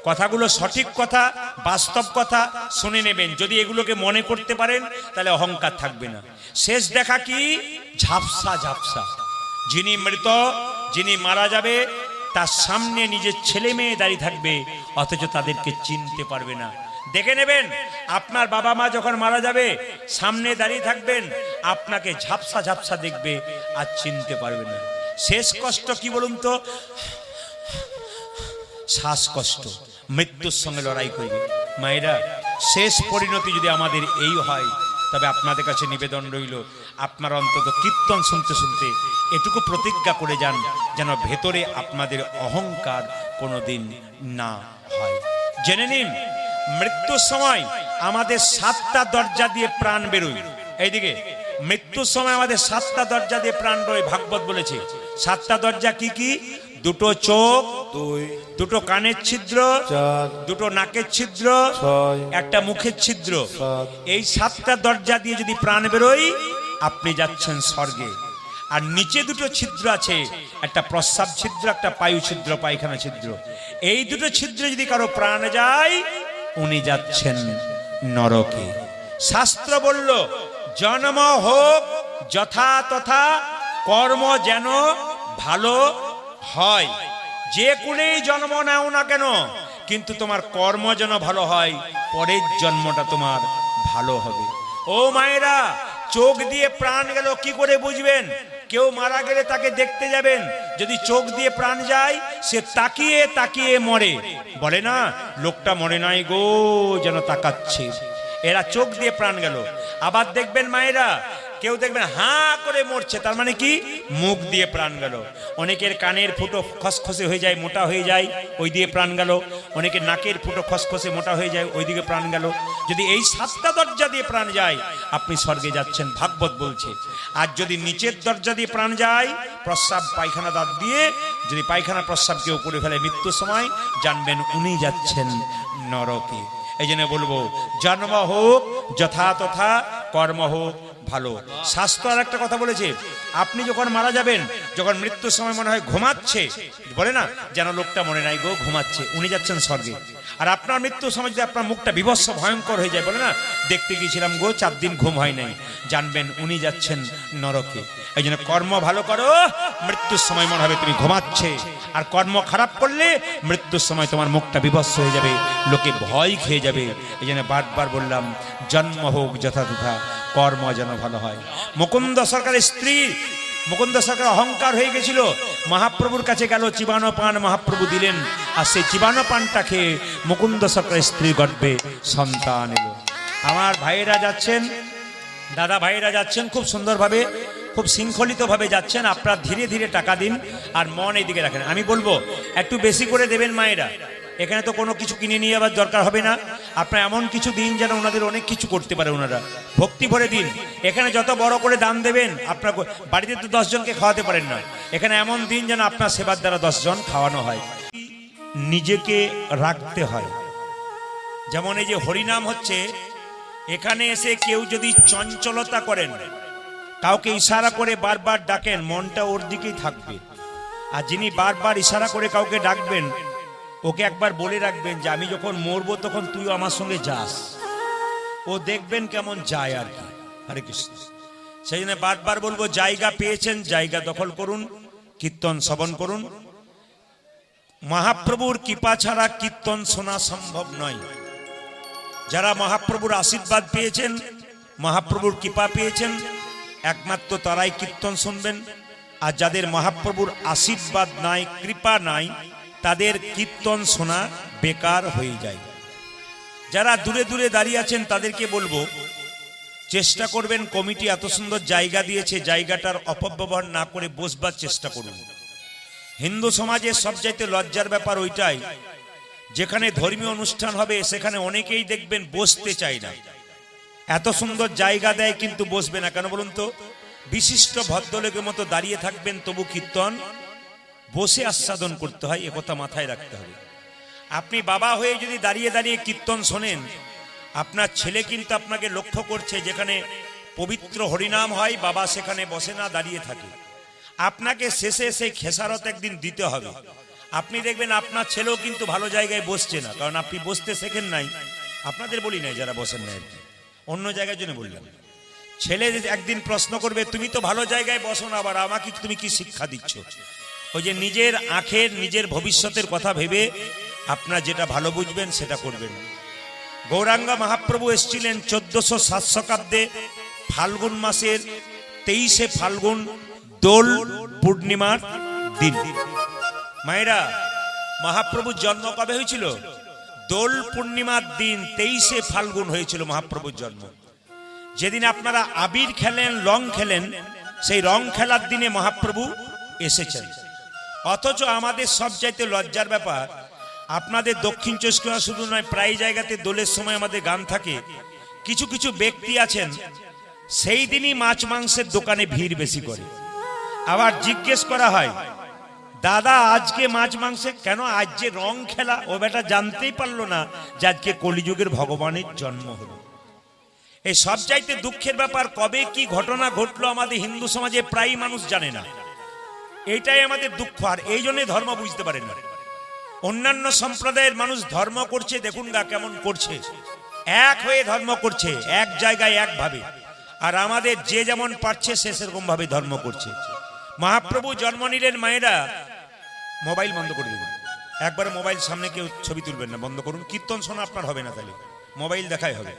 কথাগুলো সঠিক কথা, বাস্তব কথা, শুনে নেবেন। যদি এগুলোকে মনে করতে পারেন, তাহলে অহংকার থাকবে না। শেষ দেখা কি? ঝাপসা ঝাপসা। যিনি মৃত, যিনি মারা যাবে, তার সামনে নিজের ছেলে মেয়ে দাঁড়িয়ে থাকবে, অথচ তাদেরকে চিনতে পারবে না। দেখে নেবেন, আপনার বাবা মা যখন মারা যাবে, সামনে দাঁড়িয়ে থাকবেন, আপনাকে ঝাপসা ঝাপসা দেখবে, আর চিনতে পারবে না। শেষ কষ্ট কি বলুন তো? শ্বাসকষ্ট, মৃত্যুর সঙ্গে লড়াই করবে। মায়েরা, শেষ পরিণতি যদি আমাদের এই হয়, তবে আপনাদের কাছে নিবেদন রইল, আপনারা অন্তত কীর্তন শুনতে শুনতে এটুকু প্রতিজ্ঞা করে যান যেন ভেতরে আপনাদের অহংকার কোনোদিন না হয়। জেনে নিন, মৃত্যুর সময় আমাদের 7টা দরজা দিয়ে প্রাণ বেরোয়। এইদিকে মৃত্যুর সময় আমাদের 7টা দরজা দিয়ে প্রাণ বেরোয়, ভাগবত বলেছে। 7টা দরজা কি কি? 2টো চোখ, 2টো কানের ছিদ্র, 2টো নাকের ছিদ্র, 1টা মুখের ছিদ্র। এই 7টা দরজা দিয়ে যদি প্রাণ বেরোয় আপনি যাচ্ছেন স্বর্গে। আর নিচে 2টো ছিদ্র আছে, একটা প্রস্রাব ছিদ্র, একটা পায়ু ছিদ্র, পায়খানা ছিদ্র। এই 2টো ছিদ্রে যদি কারো প্রাণ যায় উনি যাচ্ছেন নরকে। শাস্ত্র বলল, জন্ম হোক যথা তথা, কর্ম যেন ভালো হয়। যে কোনেই জন্ম নাও না কেন, কিন্তু তোমার কর্ম যেন ভালো হয়, পরের জন্মটা তোমার ভালো হবে। ও মায়েরা, চোখ দিয়ে প্রাণ গেল কি করে বুঝবেন? কেউ মারা গেলে তাকে দেখতে যাবেন, যদি চোখ দিয়ে প্রাণ যায় সে তাকিয়ে তাকিয়ে মরে। বলে না, লোকটা মরে নাই গো, যেন তাকাচ্ছে। এরা চোখ দিয়ে প্রাণ গেল। আবার দেখবেন মায়েরা, কেউ দেখবেন হাঁ করে মরছে, তার মানে কি? মুখ দিয়ে প্রাণ গেল। অনেকের কানের ফুটো খসখসে হয়ে যায়, মোটা হয়ে যায়, ওই দিয়ে প্রাণ গেল। অনেকের নাকের ফুটো খসখসে মোটা হয়ে যায়, ওই দিকে প্রাণ গেল। যদি এই 7টা দরজা দিয়ে প্রাণ যায় আপনি স্বর্গে যাচ্ছেন, ভাগবত বলছে। আর যদি নিচের দরজা দিয়ে প্রাণ যায়, প্রস্রাব পায়খানা দাঁত দিয়ে যদি পায়খানা প্রস্রাব কেউ করে ফেলে মৃত্যুর সময়, জানবেন উনি যাচ্ছেন নরকে। এই জন্য বলবো, জন্ম হোক যথা তথা, কর্ম হোক ভালো। শাস্ত্র আর একটা কথা বলেছে, আপনি যখন মারা যাবেন, যখন মৃত্যুর সময় মনে হয় ঘুমাচ্ছে, বলে না যেন লোকটা মরে নাই গো, ঘুমাচ্ছে, উনি যাচ্ছেন স্বর্গে। আর আপনার মৃত্যুর সময় যদি আপনার মুখটা বিভৎস ভয়ঙ্কর হয়ে যায়, বলে না দেখতে গিয়েছিলাম গো 4 দিন ঘুম হয় নাই, জানবেন উনি যাচ্ছেন নরকে। এই জন্য কর্ম ভালো করো, মৃত্যুর সময় মনে হবে তুমি ঘুমাচ্ছে। আর কর্ম খারাপ করলে মৃত্যুর সময় তোমার মুখটা বিভৎস হয়ে যাবে, লোকে ভয় খেয়ে যাবে। এই জন্য বারবার বললাম, জন্ম হোক যথা তথা, কর্ম যেন ভালো হয়। মুকুন্দ সরকারের স্ত্রী, মুকুন্দ সরকার অহংকার হয়ে গেছিল, মহাপ্রভুর কাছে গেল, চিবানো পান মহাপ্রভু দিলেন। আর সেই চিবানো পানটা খেয়ে মুকুন্দ সরকারের স্ত্রী গর্ভে সন্তান এলো। আমার ভাইয়েরা যাচ্ছেন, দাদা ভাইয়েরা যাচ্ছেন, খুব সুন্দরভাবে, খুব শৃঙ্খলিতভাবে যাচ্ছেন। আপনারা ধীরে ধীরে টাকা দিন আর মন এইদিকে রাখেন। আমি বলবো একটু বেশি করে দেবেন মায়েরা, এখানে তো কোনো কিছু কিনে নিয়ে আবার দরকার হবে না। আপনার এমন কিছু দিন যেন ওনাদের অনেক কিছু করতে পারে, ওনারা ভক্তি ভরে দিন। এখানে যত বড় করে দান দেবেন, আপনার বাড়িতে তো 10 জনকে খাওয়াতে পারেন না, এখানে এমন দিন যেন আপনার সেবার দ্বারা 10 জন খাওয়ানো হয়। নিজেকে রাখতে হয়। যেমন এই যে হরিনাম হচ্ছে, এখানে এসে কেউ যদি চঞ্চলতা করেন, কাউকে ইশারা করে বারবার ডাকেন, মনটা ওর দিকেই থাকবে। আর যিনি বারবার ইশারা করে কাউকে ডাকবেন, ওকে একবার বলে রাখবেন যে আমি যখন মরবো তখন তুইও আমার সঙ্গে যাস। ও দেখবেন কেমন যায় আর কি। হরে কৃষ্ণ। সেই জন্য বারবার বলবো, জায়গা পেয়েছেন জায়গা দখল করুন, কীর্তন শ্রবণ করুন। মহাপ্রভুর কৃপা ছাড়া কীর্তন শোনা সম্ভব নয়। যারা মহাপ্রভুর আশীর্বাদ পেয়েছেন, মহাপ্রভুর কৃপা পেয়েছেন, একমাত্র তারাই কীর্তন শুনবেন। আর যাদের মহাপ্রভুর আশীর্বাদ নাই, কৃপা নাই, তাদের কীর্তন শোনা বেকার হয়ে যায়। যারা দূরে দূরে দাঁড়িয়ে আছেন তাদেরকে বলবো, চেষ্টা করবেন, কমিটি এত সুন্দর জায়গা দিয়েছে, জায়গাটার অপব্যবহার না করে বসবার চেষ্টা করুন। হিন্দু সমাজের সবচাইতে লজ্জার ব্যাপার ওইটাই, যেখানে ধর্মীয় অনুষ্ঠান হবে সেখানে অনেকেই দেখবেন বসতে চায় না। এত সুন্দর জায়গা দেয় কিন্তু বসবে না কেন বলুন তো? বিশিষ্ট ভদ্রলোকের মতো দাঁড়িয়ে থাকবেন, তবু কীর্তন বসে আস্বাদন করতে হয়, একথা মাথায় রাখতে হবে। আপনি বাবা হয়ে যদি দাঁড়িয়ে দাঁড়িয়ে কীর্তন শোনেন, আপনার ছেলে কিন্তু আপনাকে লক্ষ্য করছে। যেখানে পবিত্র হরিনাম হয়, বাবা সেখানে বসে না, দাঁড়িয়ে থাকে। আপনাকে শেষে সেই খেসারত একদিন দিতে হবে। আপনি দেখবেন আপনার ছেলেও কিন্তু ভালো জায়গায় বসছে না, কারণ আপনি বসতে শেখেন নাই। আপনাদের বলি নাই যারা বসেন নাই, অন্য জায়গার জন্য বললাম। ছেলে একদিন প্রশ্ন করবে, তুমি তো ভালো জায়গায় বসো না, আবার আমাকে তুমি কি শিক্ষা দিচ্ছ? ওই যে নিজের আখের, নিজের ভবিষ্যতের কথা ভেবে আপনার যেটা ভালো বুঝবেন সেটা করবেন। গৌরাঙ্গ মহাপ্রভু এসেছিলেন 1407 শতাব্দে ফাল্গুন মাসের 23শে ফাল্গুন, দোল পূর্ণিমার দিন। মায়েরা, মহাপ্রভুর জন্ম কবে হয়েছিল? দোল পূর্ণিমার দিন 23শে ফাল্গুন হয়েছিল মহাপ্রভুর জন্ম। যেদিন আপনারা আবির খেলেন, রং খেলেন, সেই রং খেলার দিনে মহাপ্রভু এসেছেন। অথচ আমাদের সবচাইতে লজ্জার ব্যাপার, আপনাদের দক্ষিণ চব্বিশ পরগনা শুধু নয়, প্রায় জায়গাতে দোলের সময় আমাদের গান থাকে। কিছু কিছু ব্যক্তি আছেন সেই দিনই মাছ মাংসের দোকানে ভিড় বেশি করে। আবার জিজ্ঞেস করা হয়, দাদা আজকে মাছ মাংসে কেন? আজ যে রং খেলা, ও বেটা জানতেই পারলো না যে আজকে কলিযুগের ভগবানের জন্ম হলো। এই সবচাইতে দুঃখের ব্যাপার, কবে কি ঘটনা ঘটলো আমাদের হিন্দু সমাজে প্রায় মানুষ জানে না। এইটাই আমাদের দুঃখ। আর এই জন্য ধর্ম বুঝতে পারেন না। অন্যান্য সম্প্রদায়ের মানুষ ধর্ম করছে, দেখুন গা কেমন করছে, এক হয়ে ধর্ম করছে, এক জায়গায় একভাবে। আর আমাদের যে যেমন পারছে সে সেরকম ভাবে ধর্ম করছে। মহাপ্রভু জন্ম নিলেন, মায়েরা মোবাইল বন্ধ করে দেবেন, একবারে মোবাইল সামনে কেউ ছবি তুলবেন না, বন্ধ করুন। কীর্তন শোনা আপনার হবে না, তাহলে মোবাইল দেখাই হবে।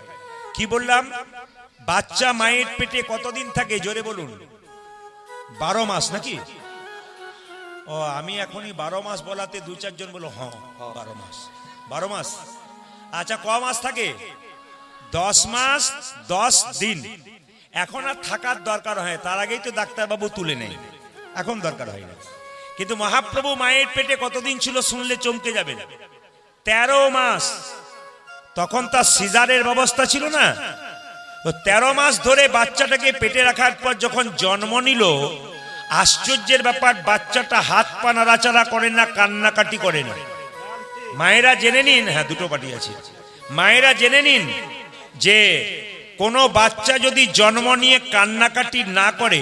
কি বললাম? বাচ্চা মায়ের পেটে কতদিন থাকে জোরে বলুন? 12 মাস নাকি? ও আমি এখনই 12 মাস বলাতে দু চারজন বলো হ্যাঁ 12 মাস। 12 মাস, আচ্ছা ক মাস থাকে? 10 মাস 10 দিন। এখন আর থাকার দরকার হয়, তার আগেই তো ডাক্তারবাবু তুলে নেয়, এখন দরকার হয় না। কিন্তু মহাপ্রভু মায়ের পেটে কতদিন ছিল শুনলে চমকে যাবেন। 13 মাস। তখন তার সিজারের ব্যবস্থা ছিল না। 13 মাস ধরে বাচ্চাটাকে পেটে রাখার পর যখন জন্ম নিল, আশ্চর্যের ব্যাপার, বাচ্চাটা হাত পা নাড়াচাড়া করে না, কান্নাকাটি করে না। মায়েরা জেনে নিন, হ্যাঁ দুটো পাটি আছে, মায়েরা জেনে নিন যে কোনো বাচ্চা যদি জন্ম নিয়ে কান্নাকাটি না করে,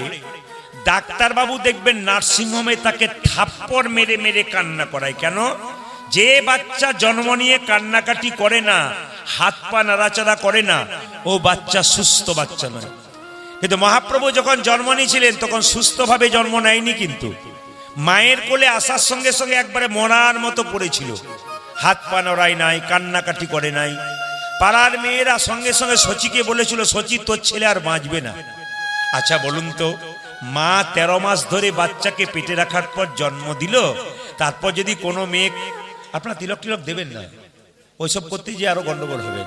ডাক্তারবাবু দেখবেন নার্সিংহোমে তাকে থাপ্পড় মেরে মেরে কান্না করায়। কেন? যে বাচ্চা জন্ম নিয়ে কান্নাকাটি করে না, হাত পা নাড়াচাড়া করে না, ও বাচ্চা সুস্থ বাচ্চা নয়। কিন্তু মহাপ্রভু যখন জন্ম নিয়েছিলেন তখন সুস্থভাবে জন্ম নেয়নি, কিন্তু মায়ের কোলে আসার সঙ্গে সঙ্গে একবারে মরার মতো পড়েছিল, হাত পা নড়ায় নাই, কান্নাকাটি করে নাই। পাড়ার মেয়েরা সঙ্গে সঙ্গে সচিকে বলেছিল, সচি তোর ছেলে আর বাঁচবে না। আচ্ছা বলুন তো, মা 13 মাস ধরে বাচ্চাকে পেটে রাখার পর জন্ম দিল, তারপর যদি কোনো মেয়ে, আপনারা তিলক টিলক দেবেন না, ওইসব করতে যে আরো গন্ডগোল হবে,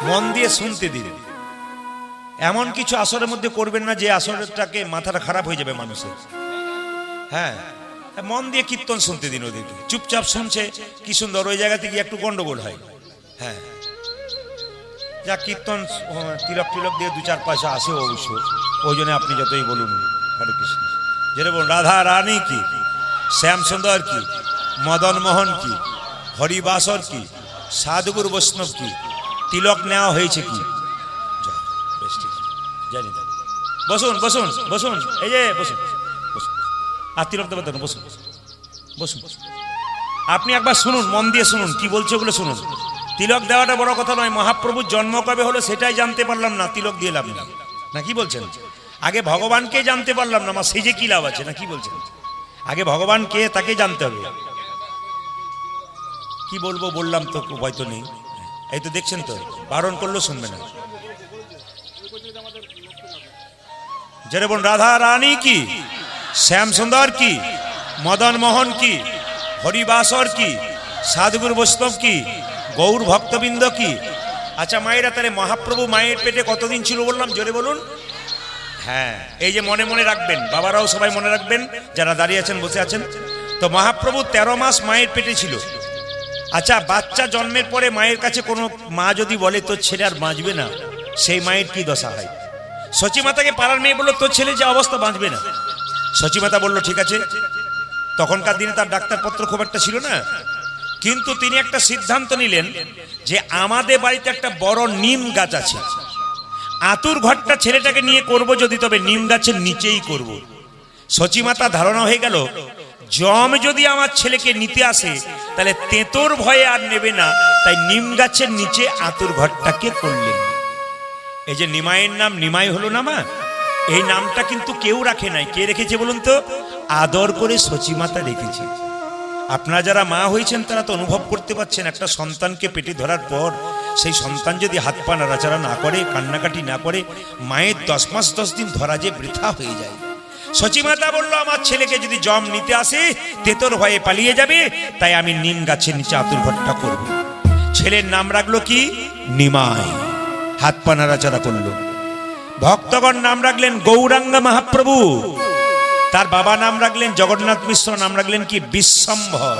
মন দিয়ে শুনতে দিন। এমন কিছু আসরের মধ্যে করবেন না যে আসরটাকে মাথাটা খারাপ হয়ে যাবে মানুষের। হ্যাঁ, মন দিয়ে কীর্তন শুনতে দিন ওদেরকে, চুপচাপ শুনছে কি সুন্দর, ওই জায়গা থেকে একটু গন্ডগোল হয়। হ্যাঁ, যা কীর্তন তিলক টিলক দিয়ে 2-4 পয়সা আসে অবশ্য, ওই জন্য আপনি যতই বলুন হরে কৃষ্ণ, যেটা বলুন রাধা রানী কি, শ্যাম সুন্দর কি, মদন মোহন কি, হরিবাসর কি, সাধুগুরু বৈষ্ণব কি, তিলক নেওয়া হয়েছে কি, জানি না। বসুন বসুন বসুন, এই যে বসুন বসুন, আর তিলক দেবেন না, বসুন বসুন। আপনি একবার শুনুন, মন দিয়ে শুনুন কি বলছে, ওগুলো শুনুন। তিলক দেওয়াটা বড় কথা নয়, মহাপ্রভুর জন্ম কবে হলো সেটাই জানতে পারলাম না, তিলক দিয়ে লাভ না, না কি বলছেন? আগে ভগবানকে জানতে পারলাম না, আমার সেজে কি লাভ আছে, না কি বলছেন? আগে ভগবান কে তাকে জানতে হবে। কি বলবো বললাম তো, উপায় তো নেই। এই তো দেখছেন তো, বারণ করলেও শুনবে না। যেটা বলুন রাধা রানী কি, শ্যাম সুন্দর কি, মদন মোহন কি, হরিবাসর কি, সাধুগুরু বৈষ্ণব কি, গৌর ভক্তবৃন্দ কি। আচ্ছা মায়েরা, তাহলে মহাপ্রভু মায়ের পেটে কতদিন ছিল বললাম, জোরে বলুন। হ্যাঁ, এই যে মনে মনে রাখবেন, বাবারাও সবাই মনে রাখবেন যারা দাঁড়িয়ে আছেন বসে আছেন। তো মহাপ্রভু 13 মাস মায়ের পেটে ছিল। আচ্ছা, বাচ্চা জন্মের পরে মায়ের কাছে কোনো মা যদি বলে তোর ছেলে আর বাঁচবে না, সেই মায়ের কি দশা হয়? সচিমাতাকে পাড়ার মেয়ে বললো তোর ছেলে যে অবস্থা, বাঁচবে না। সচিমাতা বললো ঠিক আছে। তখনকার দিনে তার ডাক্তারপত্র খুব একটা ছিল না, কিন্তু তিনি একটা সিদ্ধান্ত নিলেন যে আমাদের বাড়িতে একটা বড় নিম গাছ আছে, আতুর ঘরটা ছেলেটাকে নিয়ে করব যদি, তবে নিম গাছের নিচেই করব। সচিমাতা ধারণা হয়ে গেল, জম যদি আমার ছেলেকে নিতে আসে তাহলে তেঁতোর ভয়ে আর নেবে না, তাই নিম গাছের নিচে আতুর ঘরটাকে করলেন। এই যে নিমাইয়ের নাম নিমাই হলো না মা, এই নামটা কিন্তু কেউ রাখে নাই। কে রেখেছে বলুন তো? আদর করে সচিমাতা রেখেছে। আপনারা যারা মা হয়েছেন তারা তো অনুভব করতে পারছেন, একটা সন্তানকে পেটে ধরার পর সেই সন্তান যদি হাত পা নাড়াচাড়া না করে, কান্নাকাটি না করে, মায়ের 10 মাস 10 দিন ধরা যে বৃথা হয়ে যায়। সচিমাতা বললো আমার ছেলেকে যদি জম নিতে আসে তেতোর ভয়ে পালিয়ে যাবে, তাই আমি নিম গাছের নিচে আতুর ঘরটা করব। ছেলের নাম রাখলো কি? নিমাই। হাত পা নাড়াচাড়া করলো। ভক্তগণ নাম রাখলেন গৌরাঙ্গ মহাপ্রভু, তার বাবা নাম রাখলেন জগন্নাথ মিশ্র, নাম রাখলেন কি বিশ্বম্ভর।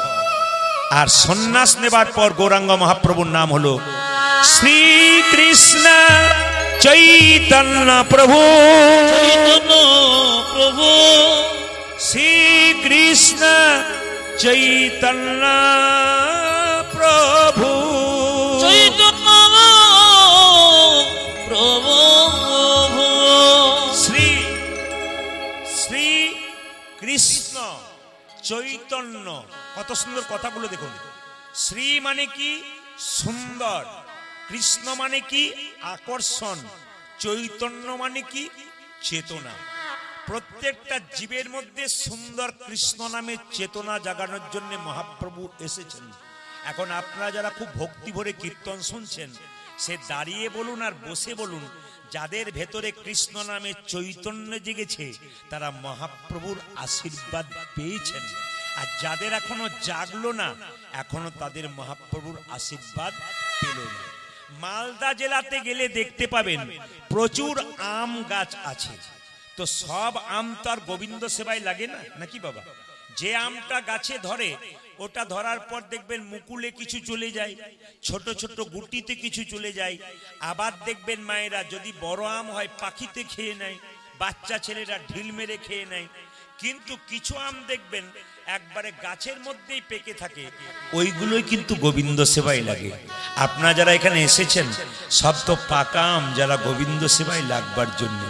আর সন্ন্যাস নেবার পর গৌরাঙ্গ মহাপ্রভুর নাম হলো শ্রীকৃষ্ণ চৈতন্য প্রভু। চৈতন্য প্রভু, শ্রীকৃষ্ণ চৈতন্য প্রভু, চৈতন্য প্রভু, শ্রী শ্রী কৃষ্ণ চৈতন্য। কত সুন্দর কথাগুলো দেখুন। শ্রী মানে কি সুন্দর, কৃষ্ণ মানে কি আকর্ষণ, চৈতন্য মানে কি চেতনা। প্রত্যেকটা জীবের মধ্যে সুন্দর কৃষ্ণ নামে চেতনা জাগানোর জন্য মহাপ্রভু এসেছেন। এখন আপনারা যারা খুব ভক্তি ভরে কীর্তন শুনছেন, সে দাঁড়িয়ে বলুন আর বসে বলুন, যাদের ভেতরে কৃষ্ণ নামে চৈতন্য জেগেছে তারা মহাপ্রভুর আশীর্বাদ পেয়েছেন। আর যাদের এখনো জাগলো না, এখনো তাদের মহাপ্রভুর আশীর্বাদ পেল না। মালদা জেলাতে গেলে দেখতে পাবেন প্রচুর আম গাছ আছে। তো সব আম তো আর গোবিন্দ সেবায় লাগে না, নাকি বাবা? যে আমটা গাছে ধরে, ওটা ধরার পর দেখবেন মুকুলে কিছু চলে যায়, ছোট ছোট গুটিতে কিছু চলে যায়। আবার দেখবেন মায়েরা যদি বড় আম হয় পাখিতে খেয়ে নেয়, বাচ্চা ছেলেরা ঢিল মেরে খেয়ে নেয়। কিন্তু কিছু আম দেখবেন একবারে গাছের মধ্যেই পেকে থাকে, ওইগুলোই কিন্তু গোবিন্দ সেবায় লাগে। আপনারা যারা এখানে এসেছেন সব তো পাকা আম, যারা গোবিন্দ সেবায় লাগবার জন্য।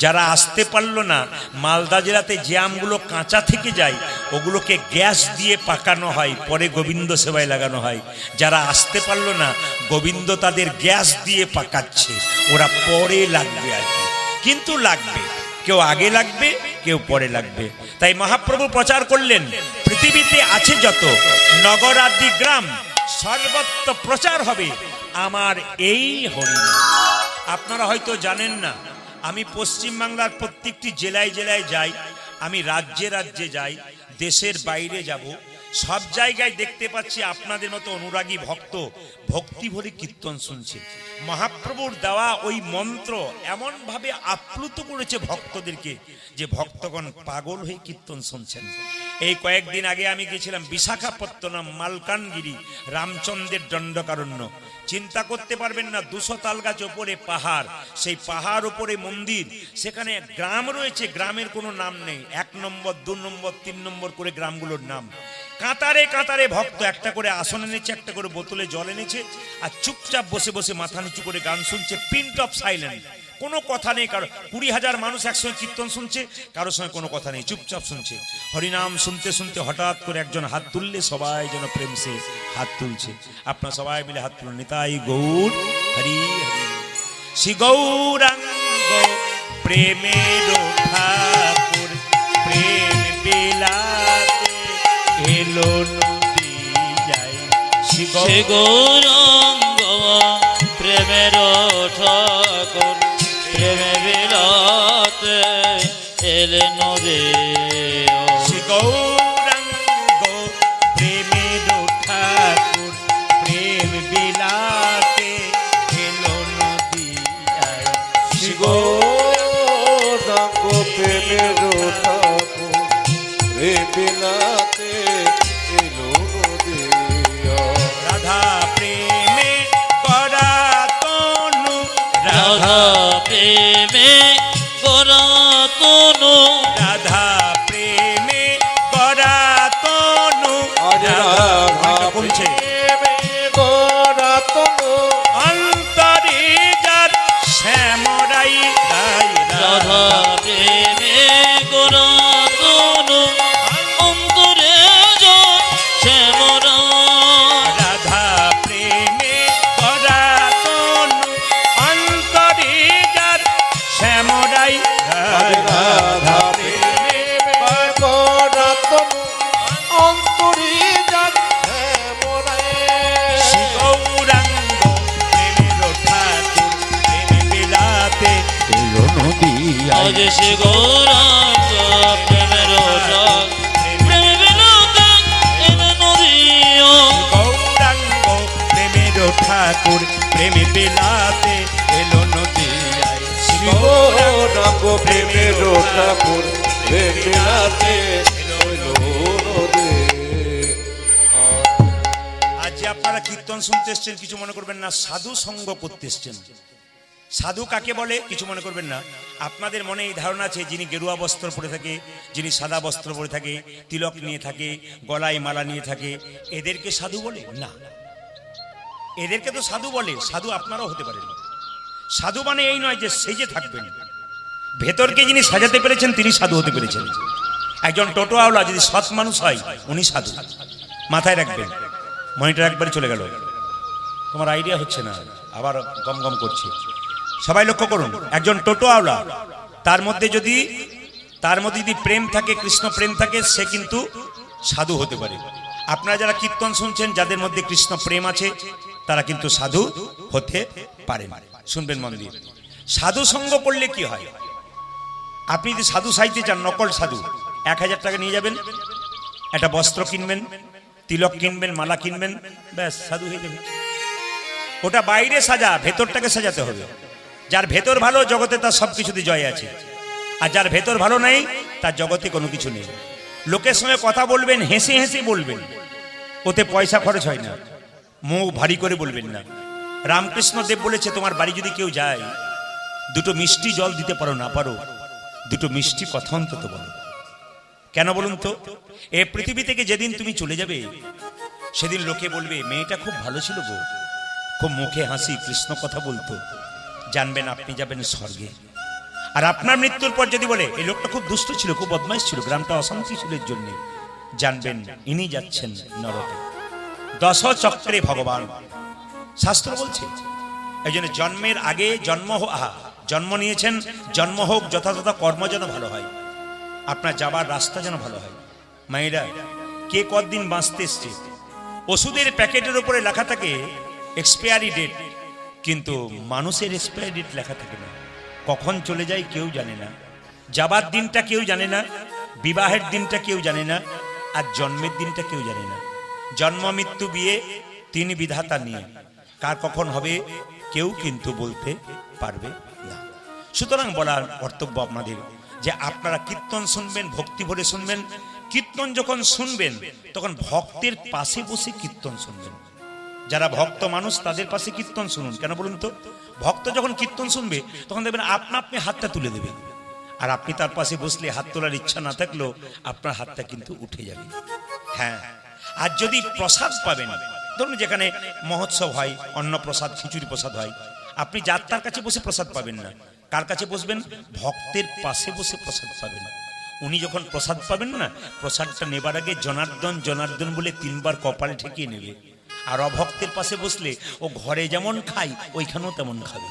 যারা আসতে পারলো না, মালদা জেলাতে যে আমগুলো কাঁচা থেকে যায় ওগুলোকে গ্যাস দিয়ে পাকানো হয়, পরে গোবিন্দ সেবায় লাগানো হয়। যারা আসতে পারলো না, গোবিন্দ তাদের গ্যাস দিয়ে পাকাচ্ছে, ওরা পরে লাগবে আর কি, কিন্তু লাগবে। কেউ আগে লাগবে, কেউ পরে লাগবে। তাই মহাপ্রভু প্রচার করলেন, পৃথিবীতে আছে যত নগর আদি গ্রাম, সর্বত্র প্রচার হবে আমার এই হরিনাম। আপনারা হয়তো জানেন না, আমি পশ্চিমবাংলার প্রত্যেকটি জেলায় জেলায় যাই, আমি রাজ্যে রাজ্যে যাই, দেশের বাইরে যাব, সব জায়গায় দেখতে পাচ্ছি আপনাদের মতো অনুরাগী ভক্ত ভক্তি ভরে কীর্তন শুনছে। মহাপ্রভুর দেওয়া ওই মন্ত্র এমন ভাবে আপ্লুত করেছে ভক্তদেরকে যে ভক্তগণ পাগল হয়ে কীর্তন শুনছেন। এই কয়েকদিন আগে আমি গেছিলাম বিশাখাপত্তনম, মালকানগিরি, রামচন্দ্রের দণ্ডকারণ্য। চিন্তা করতে পারবেন না, 200 তাল গাছ ওপরে পাহাড়, সেই পাহাড় ওপরে মন্দির, সেখানে গ্রাম রয়েছে, গ্রামের কোনো নাম নেই। 1 নম্বর 2 নম্বর 3 নম্বর করে গ্রামগুলোর নাম। কাতারে কাতারে ভক্ত একটা করে আসন এনেছে, একটা করে বোতলে জল এনেছে, আর চুপচাপ বসে বসে মাথা নিচু করে গান শুনছে। প্রিন্ট অফ সাইলেন্ট, কোনো কথা নেই কারো। 20,000 মানুষ একসঙ্গে কীর্তন শুনছে, কারোর সঙ্গে কোনো কথা নেই, চুপচাপ শুনছে। হরিনাম শুনতে শুনতে হঠাৎ করে একজন হাত তুললে সবাই যেন প্রেম সে হাত তুলছে। আপনারা সবাই মিলে হাত তুলুন। নিতাই গৌর হরি হরি। শ্রী গৌরাঙ্গ প্রেমের ঠাকুর, প্রেম বিলাতে এলো নদী যায়। শ্রী গৌরাঙ্গ প্রেমের ঠাকুর, প্রেমে বিলাতে এলে নদী। শ্রী গৌরাঙ্গ প্রেমের ঠাকুর, প্রেম বিলাতে এলো নদী যায়। শ্রী গৌরাঙ্গ প্রেমের ঠাকুর, প্রেম বিলাতে এলো নদিয়া। রাধা প্রেমে করা তনু, রাধা প্রেমে গোরা তনু, রাধা প্রেমে করা তনু, রাধা বলছে প্রেমে গোরা তনু, অন্তরে যার শ্যামরাই রাই। রাধা প্রেমে গোরা তনু, অন্তরে যা শ্যামরা। রাধা প্রেমে করা তনু, অন্তরে যার শ্যামরাই রাই। রাধা প্রেমে গোরা তনু, অন্তরে যার শ্যামরাই। শ্রী গৌরাঙ্গ প্রেমের ঠাকুর, প্রেম বিলাতে এলো নদিয়া। আজ শ্রী গৌরাঙ্গ প্রেমের ঠাকুর, প্রেমে বিলাতে এলে নদিয়া। গৌরাঙ্গ প্রেমের ঠাকুর, প্রেমে বিলাতে এলো নদিয়ায়। শ্রী গৌরাঙ্গ প্রেমের ঠাকুর বেড়াতে আজ যে আপনারা কীর্তন শুনতে এসছেন কিছু মনে করবেন না, সাধু সঙ্গ করতে এসছেন। সাধু কাকে বলে কিছু মনে করবেন না। আপনাদের মনে এই ধারণা আছে যিনি গেরুয়া বস্ত্র পরে থাকে, যিনি সাদা বস্ত্র পরে থাকে, তিলক নিয়ে থাকে, গলায় মালা নিয়ে থাকে, এদেরকে সাধু বলে না। এদেরকে তো সাধু বলে, সাধু আপনারাও হতে পারেন। সাধু মানে এই নয় যে সেজে থাকবেন, ভেতরকে যিনি সাজাতে পেরেছেন তিনি সাধু হতে পেরেছেন। একজন টোটোওয়ালা যদি সৎ মানুষ হয় উনি সাধু, মাথায় রাখবেন। মনিটর একবারই চলে গেল, তোমার আইডিয়া হচ্ছে না, আবার গম গম করছে। সবাই লক্ষ্য করুন, একজন টোটোওয়ালা তার মধ্যে যদি প্রেম থাকে, কৃষ্ণ প্রেম থাকে, সে কিন্তু সাধু হতে পারে। আপনারা যারা কীর্তন শুনছেন যাদের মধ্যে কৃষ্ণ প্রেম আছে তারা কিন্তু সাধু হতে পারে। শুনবেন মন দিয়ে, সাধু সঙ্গ করলে কি হয়। আপনি যদি সাধু সাইতে চান, নকল সাধু, 1000 টাকা নিয়ে যাবেন, একটা বস্ত্র কিনবেন, তিলক কিনবেন, মালা কিনবেন, ব্যাস সাধু হয়ে যাবেন। ওটা বাইরে সাজা, ভেতরটাকে সাজাতে হবে। যার ভেতর ভালো জগতে তার সব কিছুতে জয় আছে, আর যার ভেতর ভালো নেই তার জগতে কোনো কিছু নেই। লোকের সঙ্গে কথা বলবেন, হেসে হেসে বলবেন, ওতে পয়সা খরচ হয় না। মুখ ভারী করে বলবেন না। রামকৃষ্ণ দেব বলেছে, তোমার বাড়ি যদি কেউ যায়, দুটো মিষ্টি জল দিতে পারো না পারো, দুটো মিষ্টি কথা অন্তত বলো। কেন বলুন তো? এ পৃথিবী থেকে যেদিন তুমি চলে যাবে সেদিন লোকে বলবে মেয়েটা খুব ভালো ছিল গো, খুব মুখে হাসি, কৃষ্ণ কথা বলতো। জানবেন আপনি যাবেন স্বর্গে। আর আপনার মৃত্যুর পর যদি বলে এই লোকটা খুব দুষ্ট ছিল, খুব বদমাইশ ছিল, গ্রামটা অশান্তি ছিল এর জন্য, জানবেন ইনি যাচ্ছেন নরকে। দশ চক্রে ভগবান, শাস্ত্র বলছে। এই জন্য জন্মের আগে জন্ম নিয়েছেন, জন্ম হোক যথাযথ কর্ম যেন ভালো হয়, আপনার যাবার রাস্তা যেন ভালো হয়। মায়েরা, কে কতদিন বাঁচতে এসছে, ওষুধের প্যাকেটের উপরে লেখা থাকে এক্সপায়ারি ডেট, কিন্তু মানুষের এক্সপায়ারি ডেট লেখা থাকে না। কখন চলে যায় কেউ জানে না, যাবার দিনটা কেউ জানে না, বিবাহের দিনটা কেউ জানে না, আর জন্মের দিনটা কেউ জানে না। জন্ম মৃত্যু বিয়ে তিনি বিধাতা নিয়ে, কার কখন হবে কেউ কিন্তু বলতে পারবে না। সুতরাং বলার কর্তব্য আপনাদের যে আপনারা কীর্তন শুনবেন, ভক্তি ভরে শুনবেন। কীর্তন যখন শুনবেন তখন ভক্তের পাশে বসে কীর্তন শুনবেন। যারা ভক্ত মানুষ তাদের পাশে কীর্তন শুনুন। কেন বলুন তো? ভক্ত যখন কীর্তন শুনবে তখন দেখবেন আপনি হাতটা তুলে দেবে, আর আপনি তার পাশে বসলে হাত তোলার ইচ্ছা না থাকলেও আপনার হাতটা কিন্তু উঠে যাবে। হ্যাঁ, আর যদি প্রসাদ পাবেন, ধরুন যেখানে মহোৎসব হয়, অন্ন প্রসাদ, খিচুড়ি প্রসাদ হয়, আপনি যাত্রার কাছে বসে প্রসাদ পাবেন না। কার কাছে বসবেন? ভক্তের পাশে বসে প্রসাদ পাবেন। উনি যখন প্রসাদ পাবেন না, প্রসাদটা নেবার আগে জনার্দন জনার্দন বলে 3 বার কপালে ঠেকিয়ে নেবে। আর অভক্তের পাশে বসলে ও ঘরে যেমন খায় ওইখানেও তেমন খাবে,